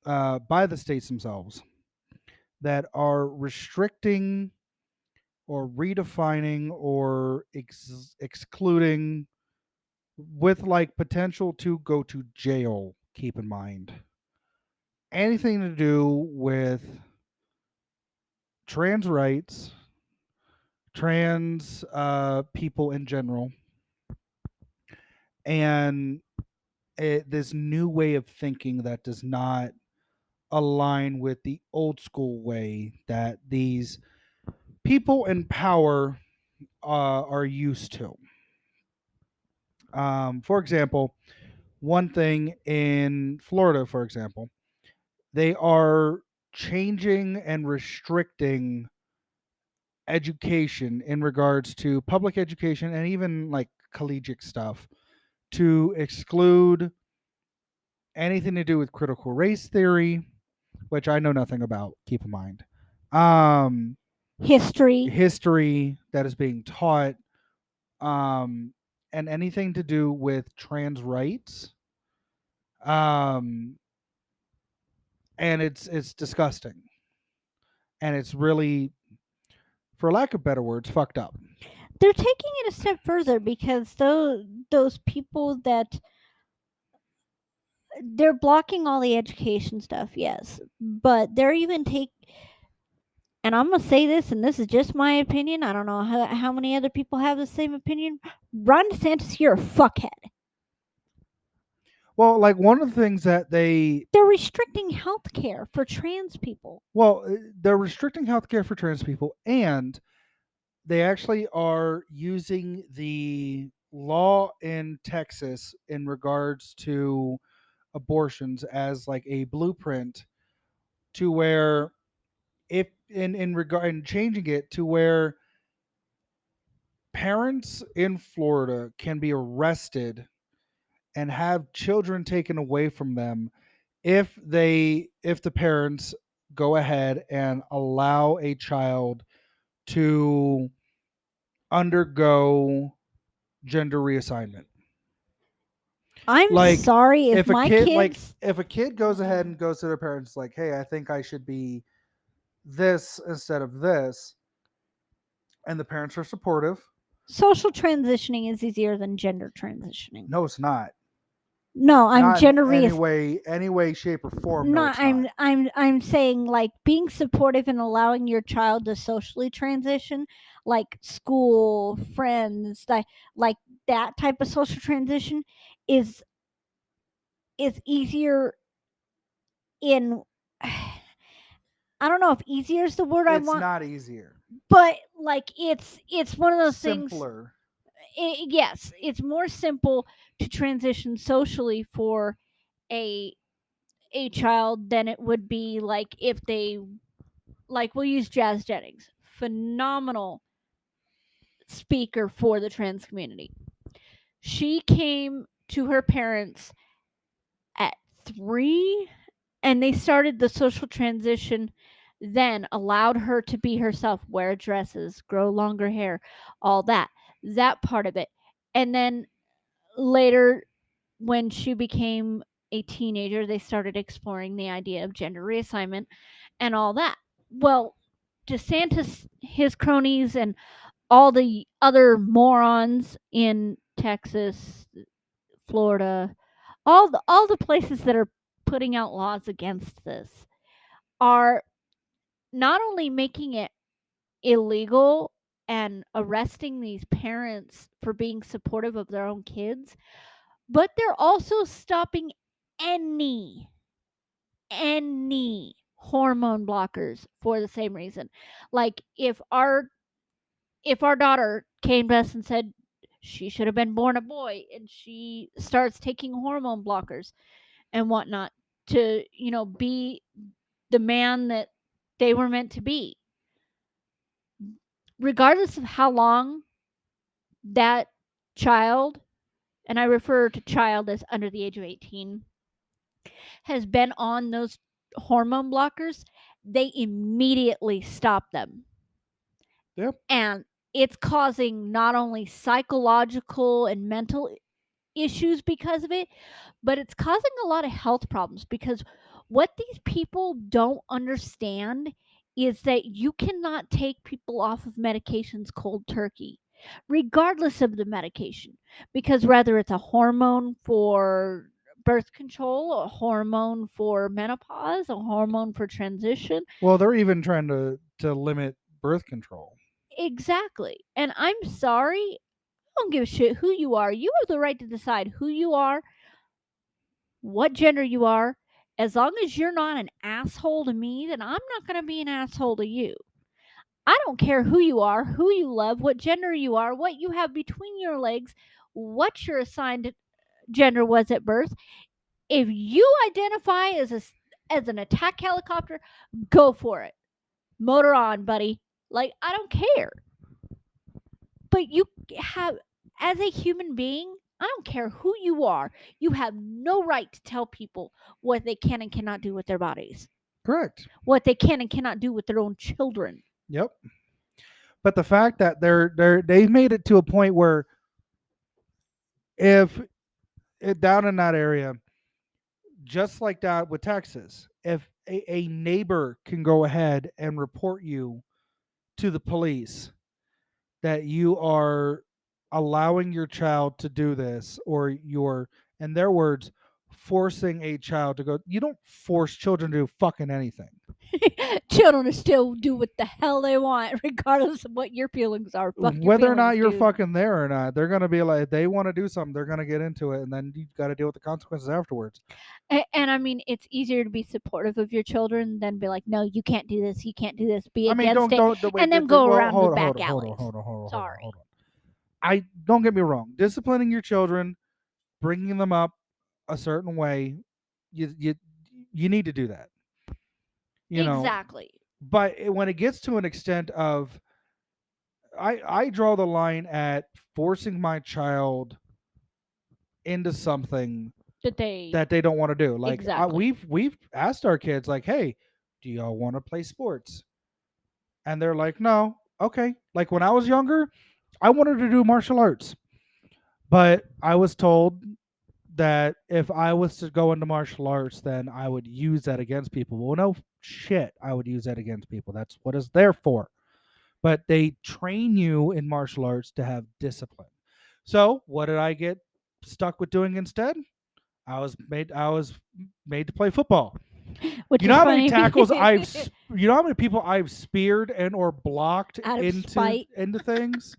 by the states themselves, that are restricting, or redefining, or excluding, with like potential to go to jail, keep in mind, anything to do with trans rights, trans people in general, and this new way of thinking that does not align with the old school way that these people in power are used to. For example, one thing in Florida, for example, they are changing and restricting education in regards to public education, and even like collegiate stuff, to exclude anything to do with critical race theory, which I know nothing about, keep in mind. Um, History. History that is being taught, um, and anything to do with trans rights. Um, and it's disgusting, and it's really, for lack of better words, fucked up. They're taking it a step further because those people that they're blocking all the education stuff, yes, but they're even take. And I'm gonna say this, and this is just my opinion. I don't know how many other people have the same opinion. Ron DeSantis, you're a fuckhead. Well, like, one of the things that They're restricting health care for trans people. they're restricting healthcare for trans people, and they actually are using the law in Texas in regards to abortions as like a blueprint, to where, if in regard, and changing it to where parents in Florida can be arrested and have children taken away from them, if the parents go ahead and allow a child to undergo gender reassignment. I'm Like sorry if if a my kid like kids if a kid goes ahead and goes to their parents like, "Hey, I think I should be this instead of this," and the parents are supportive. social transitioning is easier than gender transitioning. No, it's not. No, I'm Not in gender reass any way, shape, or form. No, not it's not. I'm saying like being supportive and allowing your child to socially transition, like school, friends, like that type of social transition is easier in I don't know if easier is the word I It's want, not easier. but like it's one of those things. Simpler. Yes, it's more simple to transition socially for a child than it would be like if they like we'll use Jazz Jennings, phenomenal speaker for the trans community. She came to her parents at 3 and they started the social transition, then allowed her to be herself, wear dresses, grow longer hair, all that part of it. And then later, when she became a teenager, they started exploring the idea of gender reassignment and all that. Well, DeSantis, his cronies, and all the other morons in Texas, Florida, all the places that are putting out laws against this are not only making it illegal and arresting these parents for being supportive of their own kids, but they're also stopping any hormone blockers for the same reason. Like if our daughter came to us and said she should have been born a boy and she starts taking hormone blockers and whatnot to, be the man that they were meant to be, regardless of how long that child, and I refer to child as under the age of 18, has been on those hormone blockers, they immediately stop them. Yep. And it's causing not only psychological and mental issues because of it, but it's causing a lot of health problems because what these people don't understand is that you cannot take people off of medications cold turkey, regardless of the medication, because whether it's a hormone for birth control, a hormone for menopause, a hormone for transition. Well, they're even trying to limit birth control. Exactly. And I'm sorry, I don't give a shit who you are. You have the right to decide who you are, what gender you are. As long as you're not an asshole to me, then I'm not going to be an asshole to you. I don't care who you are, who you love, what gender you are, what you have between your legs, what your assigned gender was at birth. If you identify as an attack helicopter, go for it. Motor on, buddy. Like, I don't care. But you have, as a human being, I don't care who you are, you have no right to tell people what they can and cannot do with their bodies, Correct. what they can and cannot do with their own children. Yep. But the fact that they've made it to a point where if down in that area, just like that with Texas, if a neighbor can go ahead and report you to the police that you are allowing your child to do this, or you're, in their words, forcing a child to go. You don't force children to do fucking anything. Children are still do what the hell they want, regardless of what your feelings are. Fuck your Whether or not feelings, you're dude. fucking there or not, they're gonna be like, they want to do something, they're gonna get into it, and then you got to deal with the consequences afterwards. And I mean, it's easier to be supportive of your children than be like, no, you can't do this, you can't do this, be I mean, against it, don't wait. and then go Well, around the hold on, hold back on, hold on, alleys. hold on, hold on, hold on, Sorry. hold on. I don't get me wrong. Disciplining your children, bringing them up a certain way, you you you need to do that. You know, Exactly. but when it gets to an extent of, I draw the line at forcing my child into something That they that they don't want to do. Like exactly. we've asked our kids, like, hey, do y'all want to play sports? And they're like, no. Okay. Like when I was younger, I wanted to do martial arts, but I was told that if I was to go into martial arts, then I would use that against people. Well, no shit, I would use that against people. That's what it's there for. But they train you in martial arts to have discipline. So, what did I get stuck with doing instead? I was made to play football. Which You know is how many funny tackles you know how many people I've speared and or blocked out of into spite. things?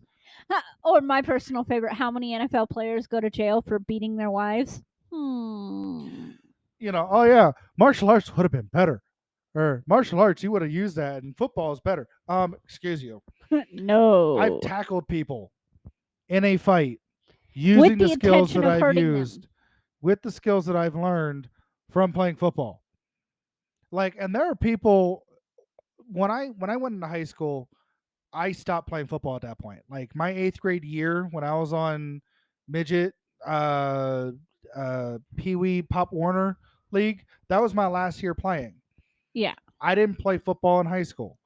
Or my personal favorite, how many NFL players go to jail for beating their wives? Hmm. You know, oh yeah, martial arts would have been better. Or martial arts, you would have used that, and football is better. Excuse you. I've No. tackled people in a fight With using the the skills intention that of I've hurting them. used with the skills that I've learned from playing football. Like, and there are people when I went into high school, I stopped playing football at that point. Like my 8th grade year when I was on midget uh Pee Wee Pop Warner League, that was my last year playing. Yeah, I didn't play football in high school.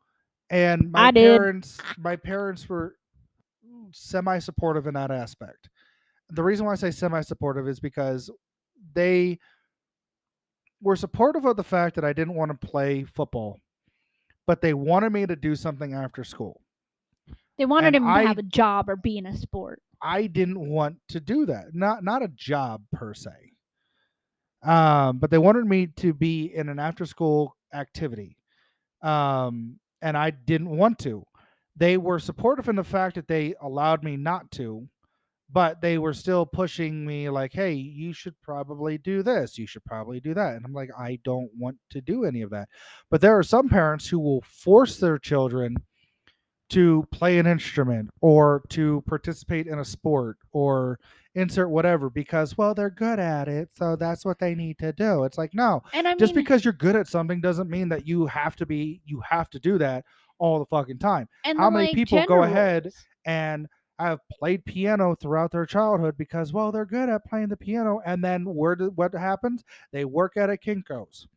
And I did. my parents were semi supportive in that aspect. The reason why I say semi supportive is because they were supportive of the fact that I didn't want to play football, but they wanted me to do something after school. They wanted And him to have a job or be in a sport. I didn't want to do that. Not a job per se. But they wanted me to be in an after school activity. And I didn't want to. They were supportive in the fact that they allowed me not to, but they were still pushing me like, hey, you should probably do this, you should probably do that, and I'm like, I don't want to do any of that. But there are some parents who will force their children to play an instrument or to participate in a sport or insert whatever because, well, they're good at it, so that's what they need to do. It's like, no, And I just mean, because you're good at something doesn't mean that you have to do that all the fucking time. and How then many like people go gender ahead roles. and have played piano throughout their childhood because, well, they're good at playing the piano, and then what happens? They work at a Kinko's.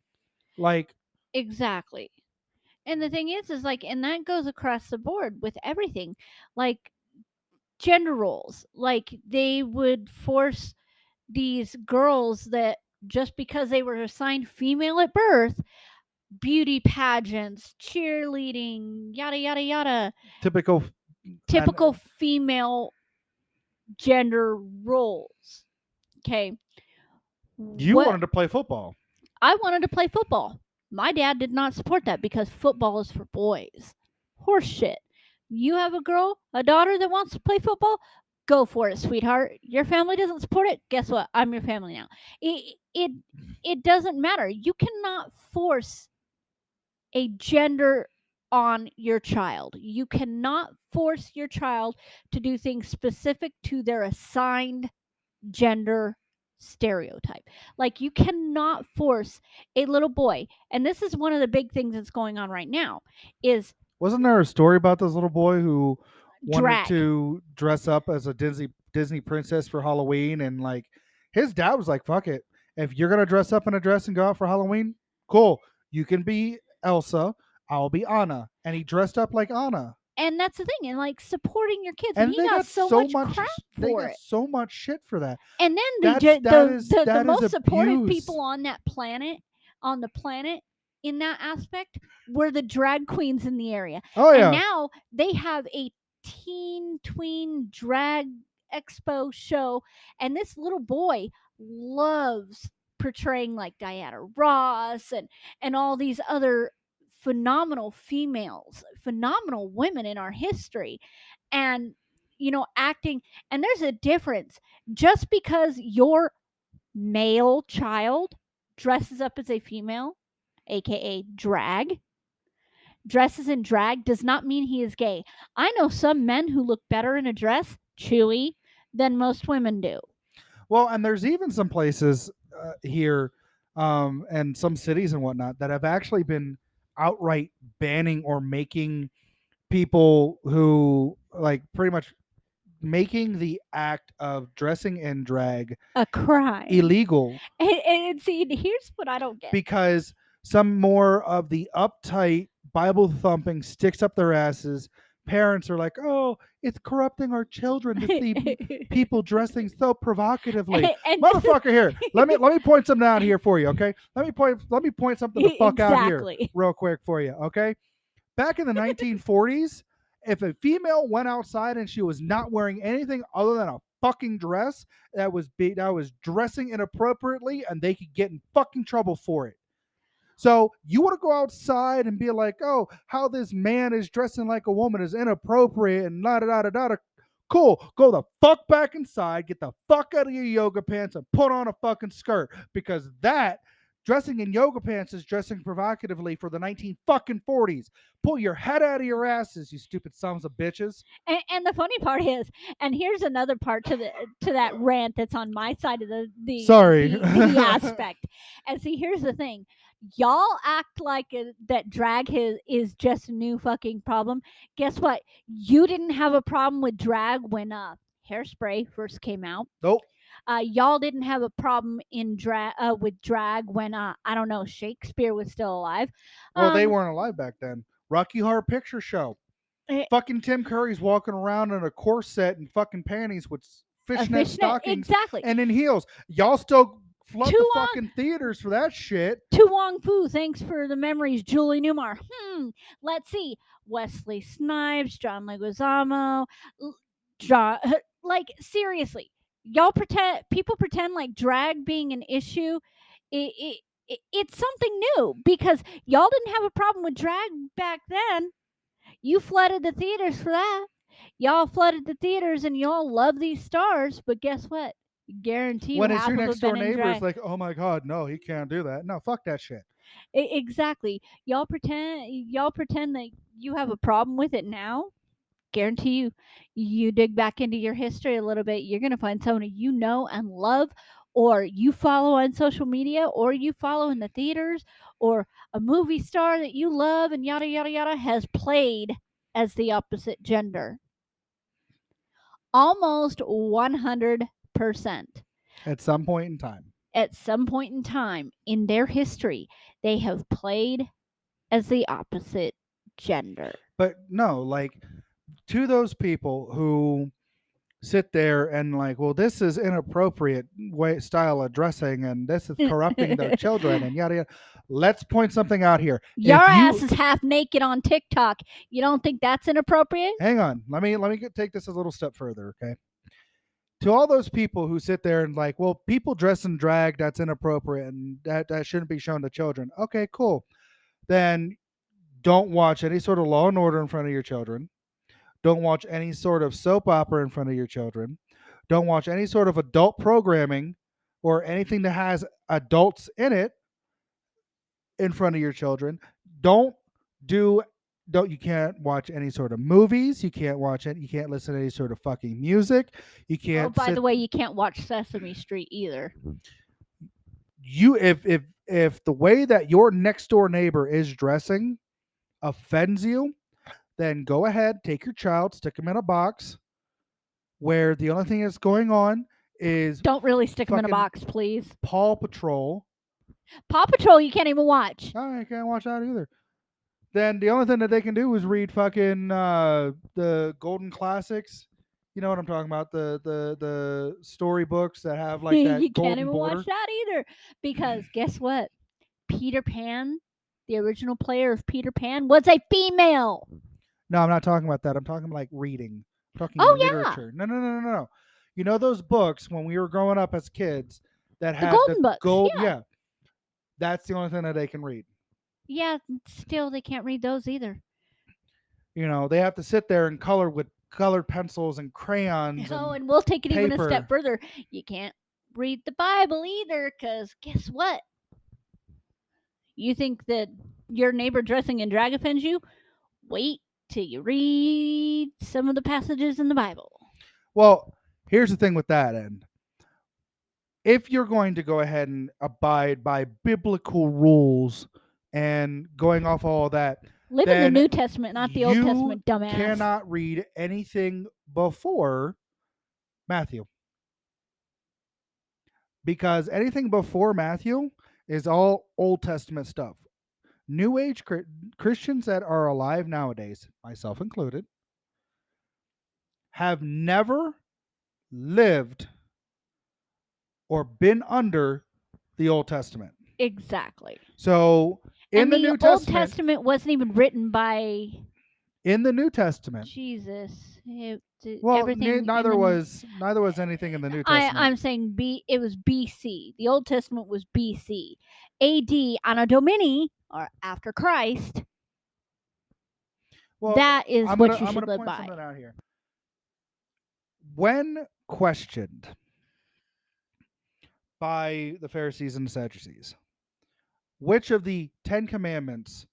Like, Exactly. And the thing is like, and that goes across the board with everything. Like gender roles. Like they would force these girls that just because they were assigned female at birth, beauty pageants, cheerleading, yada yada yada, typical. And typical female gender roles. Okay. you What wanted to play football. I wanted to play football. My dad did not support that because football is for boys. Horse shit. You have a girl, a daughter that wants to play football? Go for it, sweetheart. Your family doesn't support it? Guess what? I'm your family now. It doesn't matter. You cannot force a gender on your child. You cannot force your child to do things specific to their assigned gender stereotype. Like you cannot force a little boy, and this is one of the big things that's going on right now is Wasn't there a story about this little boy who wanted drag. to dress up as a Disney princess for Halloween, and like his dad was like, "Fuck it, if you're gonna dress up in a dress and go out for Halloween, cool. You can be Elsa, I'll be Anna," and he dressed up like Anna. And that's the thing, and like supporting your kids, and And he got so much crap they for got it. so much shit for that. And then That's the that is most supportive abuse. people on that planet, on the planet, in that aspect, were the drag queens in the area. Oh And yeah, now they have a teen tween drag expo show, and this little boy loves portraying like Diana Ross and all these other phenomenal females, phenomenal women in our history. And acting, and there's a difference. Just because your male child dresses up as a female, aka drag, dresses in drag, does not mean he is gay. I know some men who look better in a dress, Chewy, than most women do. well, and there's even some places here, and some cities and whatnot that have actually been outright banning or making people who like pretty much making the act of dressing in drag A crime. illegal And see, here's what I don't get. because some more of the uptight Bible thumping sticks up their asses parents are like, "Oh, it's corrupting our children to see people dressing so provocatively." And this is Motherfucker, here. Let me point something out here for you, okay? Let me point something the fuck out here exactly. real quick for you, okay? Back in the 1940s, if a female went outside and she was not wearing anything other than a fucking dress, that was dressing inappropriately, and they could get in fucking trouble for it. So you want to go outside and be like, "Oh, how this man is dressing like a woman is inappropriate," and da da da da da. Cool. Go the fuck back inside, get the fuck out of your yoga pants, and put on a fucking skirt, because that dressing in yoga pants is dressing provocatively for the 19 fucking 40s. Pull your head out of your asses, you stupid sons of bitches. And the funny part is, and here's another part to that rant that's on my side of Sorry. the aspect. And see, here's the thing. Y'all act like that drag is just a new fucking problem. Guess what? You didn't have a problem with drag when Hairspray first came out. Nope. Y'all didn't have a problem in drag with drag when I don't know, Shakespeare was still alive. Well, they weren't alive back then. Rocky Horror Picture Show. eh, Fucking Tim Curry's walking around in a corset and fucking panties with a fishnet fishnet, stockings exactly. and in heels. Y'all still flood Too the long. fucking theaters for that shit. Tu Wong Fu, thanks for the memories, Julie Newmar. Let's see. Wesley Snipes, John Leguizamo, John. Like seriously, people pretend like drag being an issue. It's something new because y'all didn't have a problem with drag back then. You flooded the theaters for that. Y'all flooded the theaters and y'all love these stars, but guess what? Guarantee you When it's half your of them next door been in neighbor is drag. like, oh my god, no, he can't do that. No, fuck that shit. Exactly. Y'all pretend that you have a problem with it now. Guarantee you dig back into your history a little bit, you're going to find someone you know and love, or you follow on social media, or you follow in the theaters, or a movie star that you love and yada yada yada has played as the opposite gender. Almost 100%. At some point in time. At some point in time in their history, they have played as the opposite gender. But no, like, to those people who sit there and like, well, this is inappropriate way style of dressing and this is corrupting their children and yada yada. Let's point something out here. Your If ass you is half naked on TikTok. You don't think that's inappropriate? hang on, let me take this a little step further, okay? To all those people who sit there and like, well, people dress in drag, that's inappropriate and that shouldn't be shown to children. Okay, cool. Then don't watch any sort of Law and Order in front of your children. Don't watch any sort of soap opera in front of your children. Don't watch any sort of adult programming or anything that has adults in it in front of your children. Don't do don't You can't watch any sort of movies, you can't watch it, you can't listen to any sort of fucking music. You Oh, can't by sit the way, you can't watch Sesame Street either. you if the way that your next door neighbor is dressing offends you, then go ahead, take your child, stick him in a box where the only thing that's going on is Don't really stick them in a fucking box, please. Paw Patrol. Paw Patrol, you can't even watch. Oh, I can't watch that either. Then the only thing that they can do is read fucking the Golden Classics. You know what I'm talking about? The storybooks that have like You that can't golden even border. watch that either. Because guess what? Peter Pan, the original player of Peter Pan, was a female. No, I'm not talking about that. I'm talking like reading. I'm talking Oh, yeah. literature. No. You know those books when we were growing up as kids that The had the Golden Books. gold? Yeah. Yeah, that's the only thing that they can read. Yeah, still, they can't read those either. You know, they have to sit there and color with colored pencils and crayons. Oh, And and we'll take it even a paper. step further. You can't read the Bible either, because guess what? You think that your neighbor dressing in drag offends you? Wait till you read some of the passages in the Bible. Well, here's the thing with that end. If you're going to go ahead and abide by biblical rules and going off all that, Live in the then New Testament, not the Old you Testament, dumbass. cannot read anything before Matthew. Because anything before Matthew is all Old Testament stuff. New Age Christians that are alive nowadays, myself included, have never lived or been under the Old Testament. Exactly. So in And the the New Old Testament, Testament wasn't even written by in the New Testament, Jesus. well, Everything in neither the was anything in the New Testament. I'm saying it was BC. The Old Testament was BC. AD Anno Domini, or after Christ, Well, that is I'm what gonna you I'm should gonna live point by. something out here. When questioned by the Pharisees and the Sadducees, which of the 10 Commandments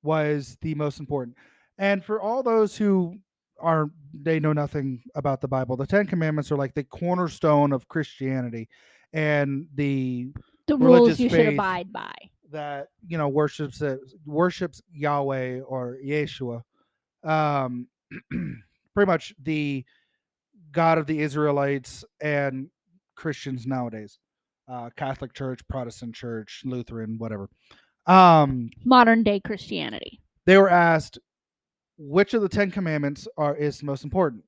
was the most important? And for all those who are they know nothing about the Bible, the 10 Commandments are like the cornerstone of Christianity and the The rules religious you should faith abide by. that worships Yahweh or Yeshua. Um, pretty much the God of the Israelites and Christians nowadays, Catholic Church, Protestant Church, Lutheran, whatever. Modern day Christianity. They were asked which of the 10 Commandments is most important,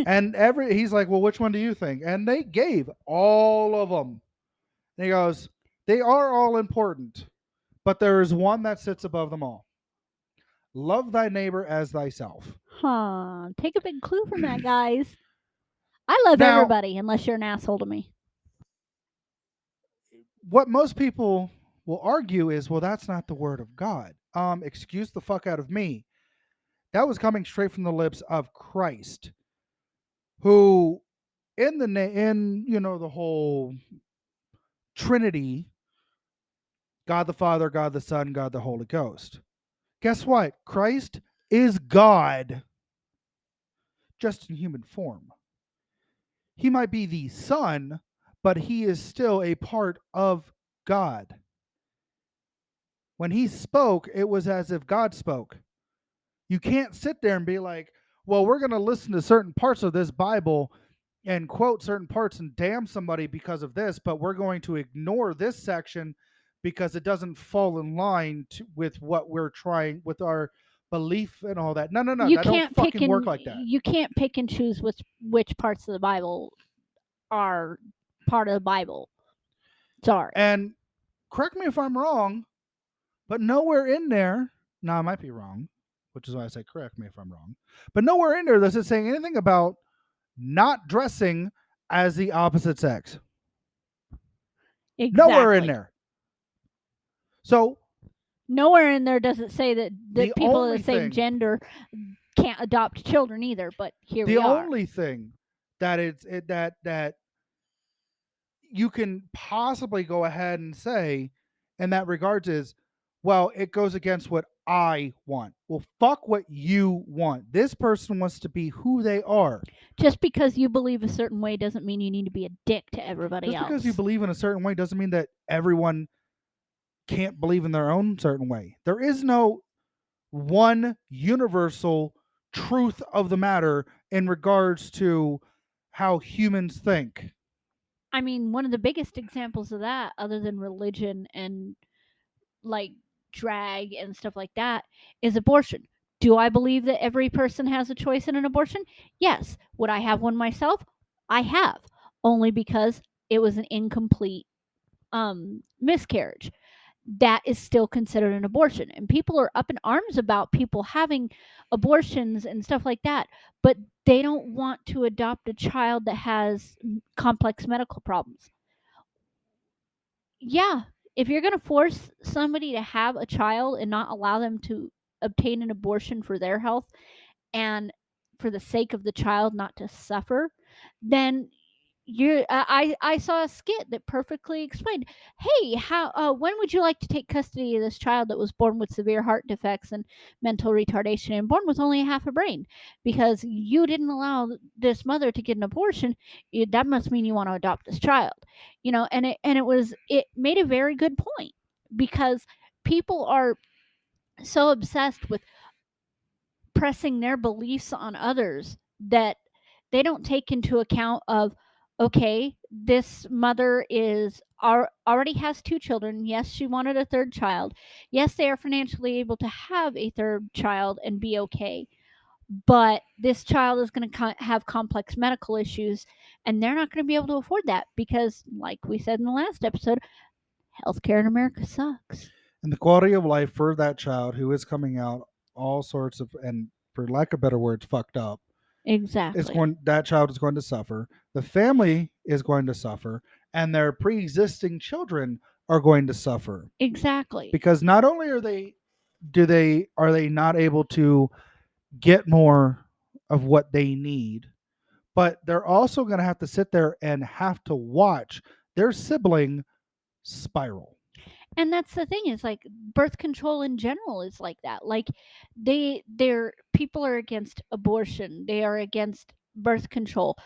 and he's like, well, which one do you think? And they gave all of them. And he goes, they are all important, but there is one that sits above them all. Love thy neighbor as thyself. Huh. Take a big clue from that, guys. I love Now, everybody unless you're an asshole to me. what most people will argue is, well, that's not the word of God. Excuse the fuck out of me. That was coming straight from the lips of Christ, who in the whole Trinity, God the Father, God the Son, God the Holy Ghost. Guess what? Christ is God, just in human form. He might be the Son, but he is still a part of God. When he spoke, it was as if God spoke. You can't sit there and be like, well, we're going to listen to certain parts of this Bible and quote certain parts and damn somebody because of this, but we're going to ignore this section because it doesn't fall in line with what we're trying with our belief and all that. No, no, no, You that don't can't pick fucking work and like that. you can't pick and choose which parts of the Bible are part of the Bible. Sorry. And correct me if I'm wrong, but nowhere in there, now I might be wrong, which is why I say correct me if I'm wrong, but nowhere in there does it say anything about not dressing as the opposite sex. Nowhere in Exactly. there. So Nowhere in there does it say that the people of only the same thing, gender can't adopt children either, but here the we are. only thing that that you can possibly go ahead and say in that regards is, well, it goes against what I want. Well, fuck what you want. This person wants to be who they are. Just because you believe a certain way doesn't mean you need to be a dick to everybody Just else. because you believe in a certain way doesn't mean that everyone can't believe in their own certain way. There is no one universal truth of the matter in regards to how humans think. I mean, one of the biggest examples of that, other than religion and like drag and stuff like that, is abortion. Do I believe that every person has a choice in an abortion? Yes. Would I have one myself? I have, only because it was an incomplete miscarriage. That is still considered an abortion. And people are up in arms about people having abortions and stuff like that, but they don't want to adopt a child that has complex medical problems. Yeah, if you're going to force somebody to have a child and not allow them to obtain an abortion for their health and for the sake of the child not to suffer, then I saw a skit that perfectly explained, hey, how when would you like to take custody of this child that was born with severe heart defects and mental retardation and born with only half a brain? Because you didn't allow this mother to get an abortion, that must mean you want to adopt this child. And it made a very good point, because people are so obsessed with pressing their beliefs on others that they don't take into account of, okay, this mother already has two children. Yes, she wanted a third child. Yes, they are financially able to have a third child and be okay, but this child is going to have complex medical issues, and they're not going to be able to afford that because, like we said in the last episode, healthcare in America sucks. And the quality of life for that child who is coming out all sorts of, and for lack of better words, fucked up, is Exactly. going that child is going to suffer. The family is going to suffer, and their pre-existing children are going to suffer Exactly. because not only are they not able to get more of what they need, but they're also going to have to sit there and have to watch their sibling spiral. And that's the thing, is like birth control in general is like that. Like they're people are against abortion, they are against birth control,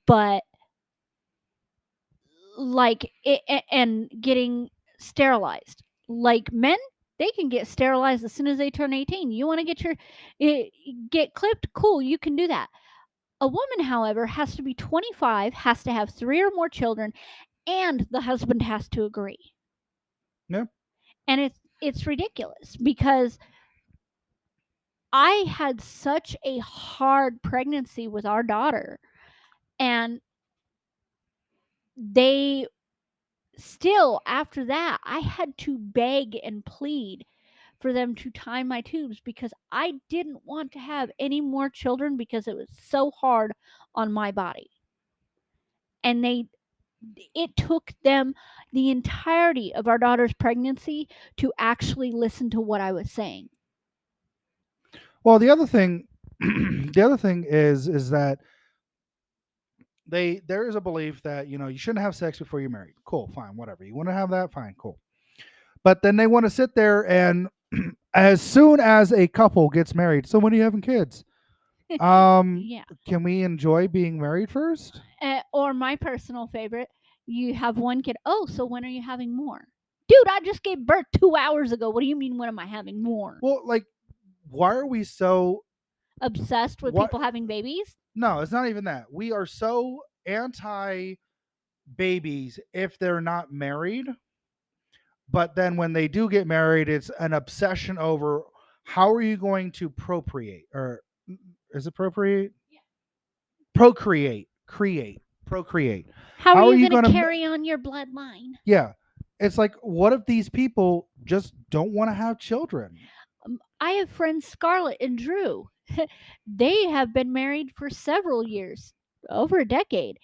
but like and getting sterilized. Like men, they can get sterilized as soon as they turn 18. You want to get your eh, get clipped? Cool, you can do that. A woman, however, has to be 25, has to have 3 or more children, and the husband has to agree. Yeah. And it's ridiculous because I had such a hard pregnancy with our daughter, and they still, after that, I had to beg and plead for them to tie my tubes because I didn't want to have any more children because it was so hard on my body. And it took them the entirety of our daughter's pregnancy to actually listen to what I was saying. Well, the other thing, the other thing is that there is a belief that you shouldn't have sex before you're married. Cool, fine, whatever. You want to have that, fine, cool. But then they want to sit there and as soon as a couple gets married, so when are you having kids? Um, Yeah. can we enjoy being married first? Or my personal favorite, you have one kid. Oh, so when are you having more? Dude, I just gave birth 2 hours ago. What do you mean, when am I having more? Well, like, why are we so Obsessed with what? people having babies? No, it's not even that. We are so anti babies if they're not married, but then when they do get married, it's an obsession over how are you going to procreate, or is it procreate? Procreate, create, procreate. How are How are you you going to going to? carry on your bloodline? Yeah, it's like, what if these people just don't want to have children? I have friends Scarlett and Drew. They have been married for several years, over a decade,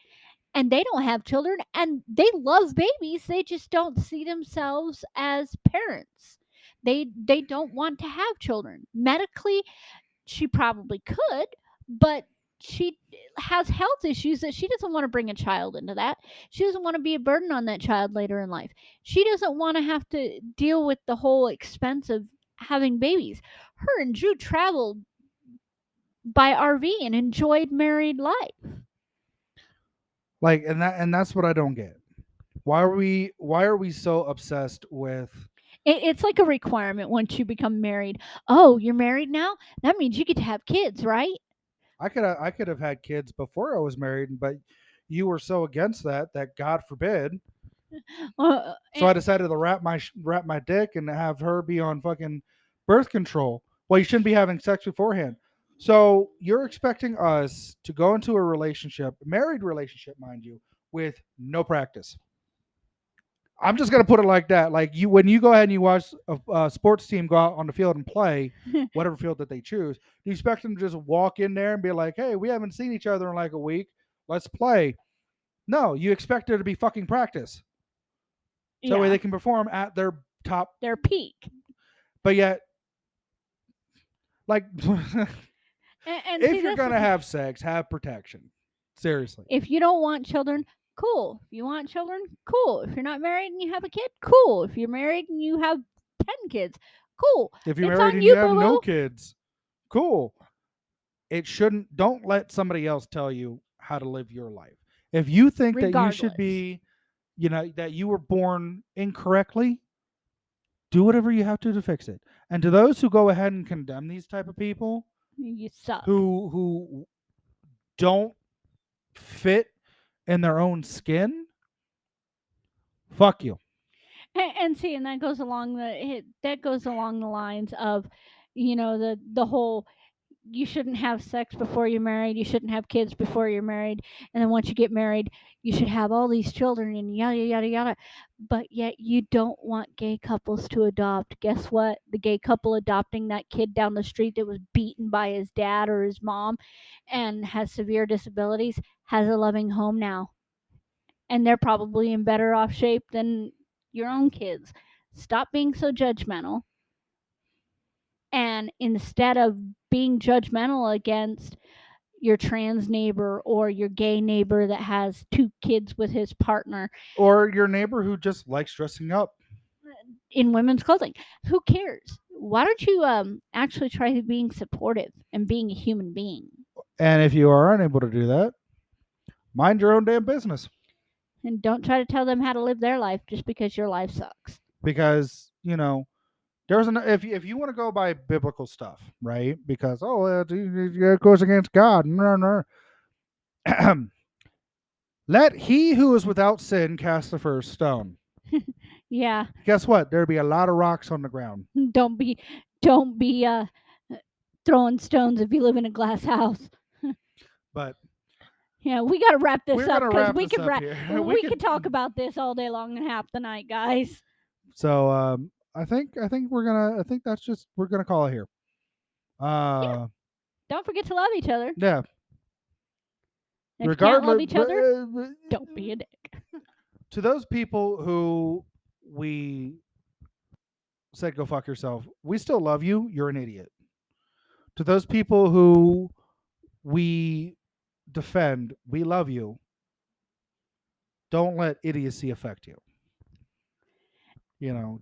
and they don't have children, and they love babies. They just don't see themselves as parents. They don't want to have children. Medically, she probably could, but she has health issues that she doesn't want to bring a child into that. She doesn't want to be a burden on that child later in life. She doesn't want to have to deal with the whole expense of having babies. Her and Drew traveled by RV and enjoyed married life. Like, and that's what I don't get. Why are we so obsessed with? It's like a requirement once you become married. Oh, you're married now? That means you get to have kids, right? I could have had kids before I was married, but you were so against that God forbid. So I And, decided to wrap my dick and have her be on fucking birth control. Well, you shouldn't be having sex beforehand. So you're expecting us to go into a relationship, married relationship, mind you, with no practice. I'm just gonna put it like that. Like, when you go ahead and you watch a sports team go out on the field and play, whatever field that they choose, do you expect them to just walk in there and be like, "Hey, we haven't seen each other in like a week. Let's play." No, you expect there to be fucking practice, so that way yeah, they can perform at their top. their peak. But yet, like, And see, if you're that's the gonna thing. have sex, have protection. Seriously, If you don't want children, cool. If you want children, cool. If you're not married and you have a kid, cool. If you're married and you have 10 kids, cool. if you're It's married on and you you, have boo no boo. kids, cool. It shouldn't. Don't let somebody else tell you how to live your life. If you think that you should Regardless, be, that you were born incorrectly, do whatever you have to fix it. And to those who go ahead and condemn these type of people you suck. who don't fit in their own skin, fuck you. And see, and that goes along the lines of, the whole. you shouldn't have sex before you're married, you shouldn't have kids before you're married, and then once you get married, you should have all these children and yada yada yada. But yet you don't want gay couples to adopt. Guess what? The gay couple adopting that kid down the street that was beaten by his dad or his mom and has severe disabilities has a loving home now. And they're probably in better off shape than your own kids. Stop being so judgmental. And instead of being judgmental against your trans neighbor or your gay neighbor that has two kids with his partner Or your neighbor who just likes dressing up. in women's clothing, who cares? Why don't you actually try being supportive and being a human being? And if you are unable to do that, mind your own damn business. And don't try to tell them how to live their life just because your life sucks. Because, there's an if you want to go by biblical stuff, right? Because it goes against God. No, no. Let he who is without sin cast the first stone. Yeah, Guess what? There'd be a lot of rocks on the ground. don't be don't be throwing stones if you live in a glass house. But Yeah, we got to wrap this we're up gonna because wrap we this could up here. we could talk about this all day long and half the night, guys. So I think we're gonna call it here. Yeah. Don't forget to love each other. Yeah. If you can't love Regardless, each other, don't be a dick. to those people who we said go fuck yourself, we still love you. You're an idiot. To those people who we defend, we love you. Don't let idiocy affect you.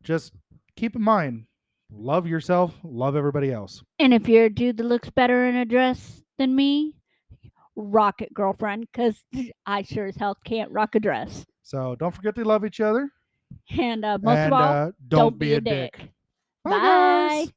Just keep in mind, love yourself, love everybody else. And if you're a dude that looks better in a dress than me, rock it, girlfriend, because I sure as hell can't rock a dress. So don't forget to love each other. And most of And all, don't be a dick. Bye, Bye. guys.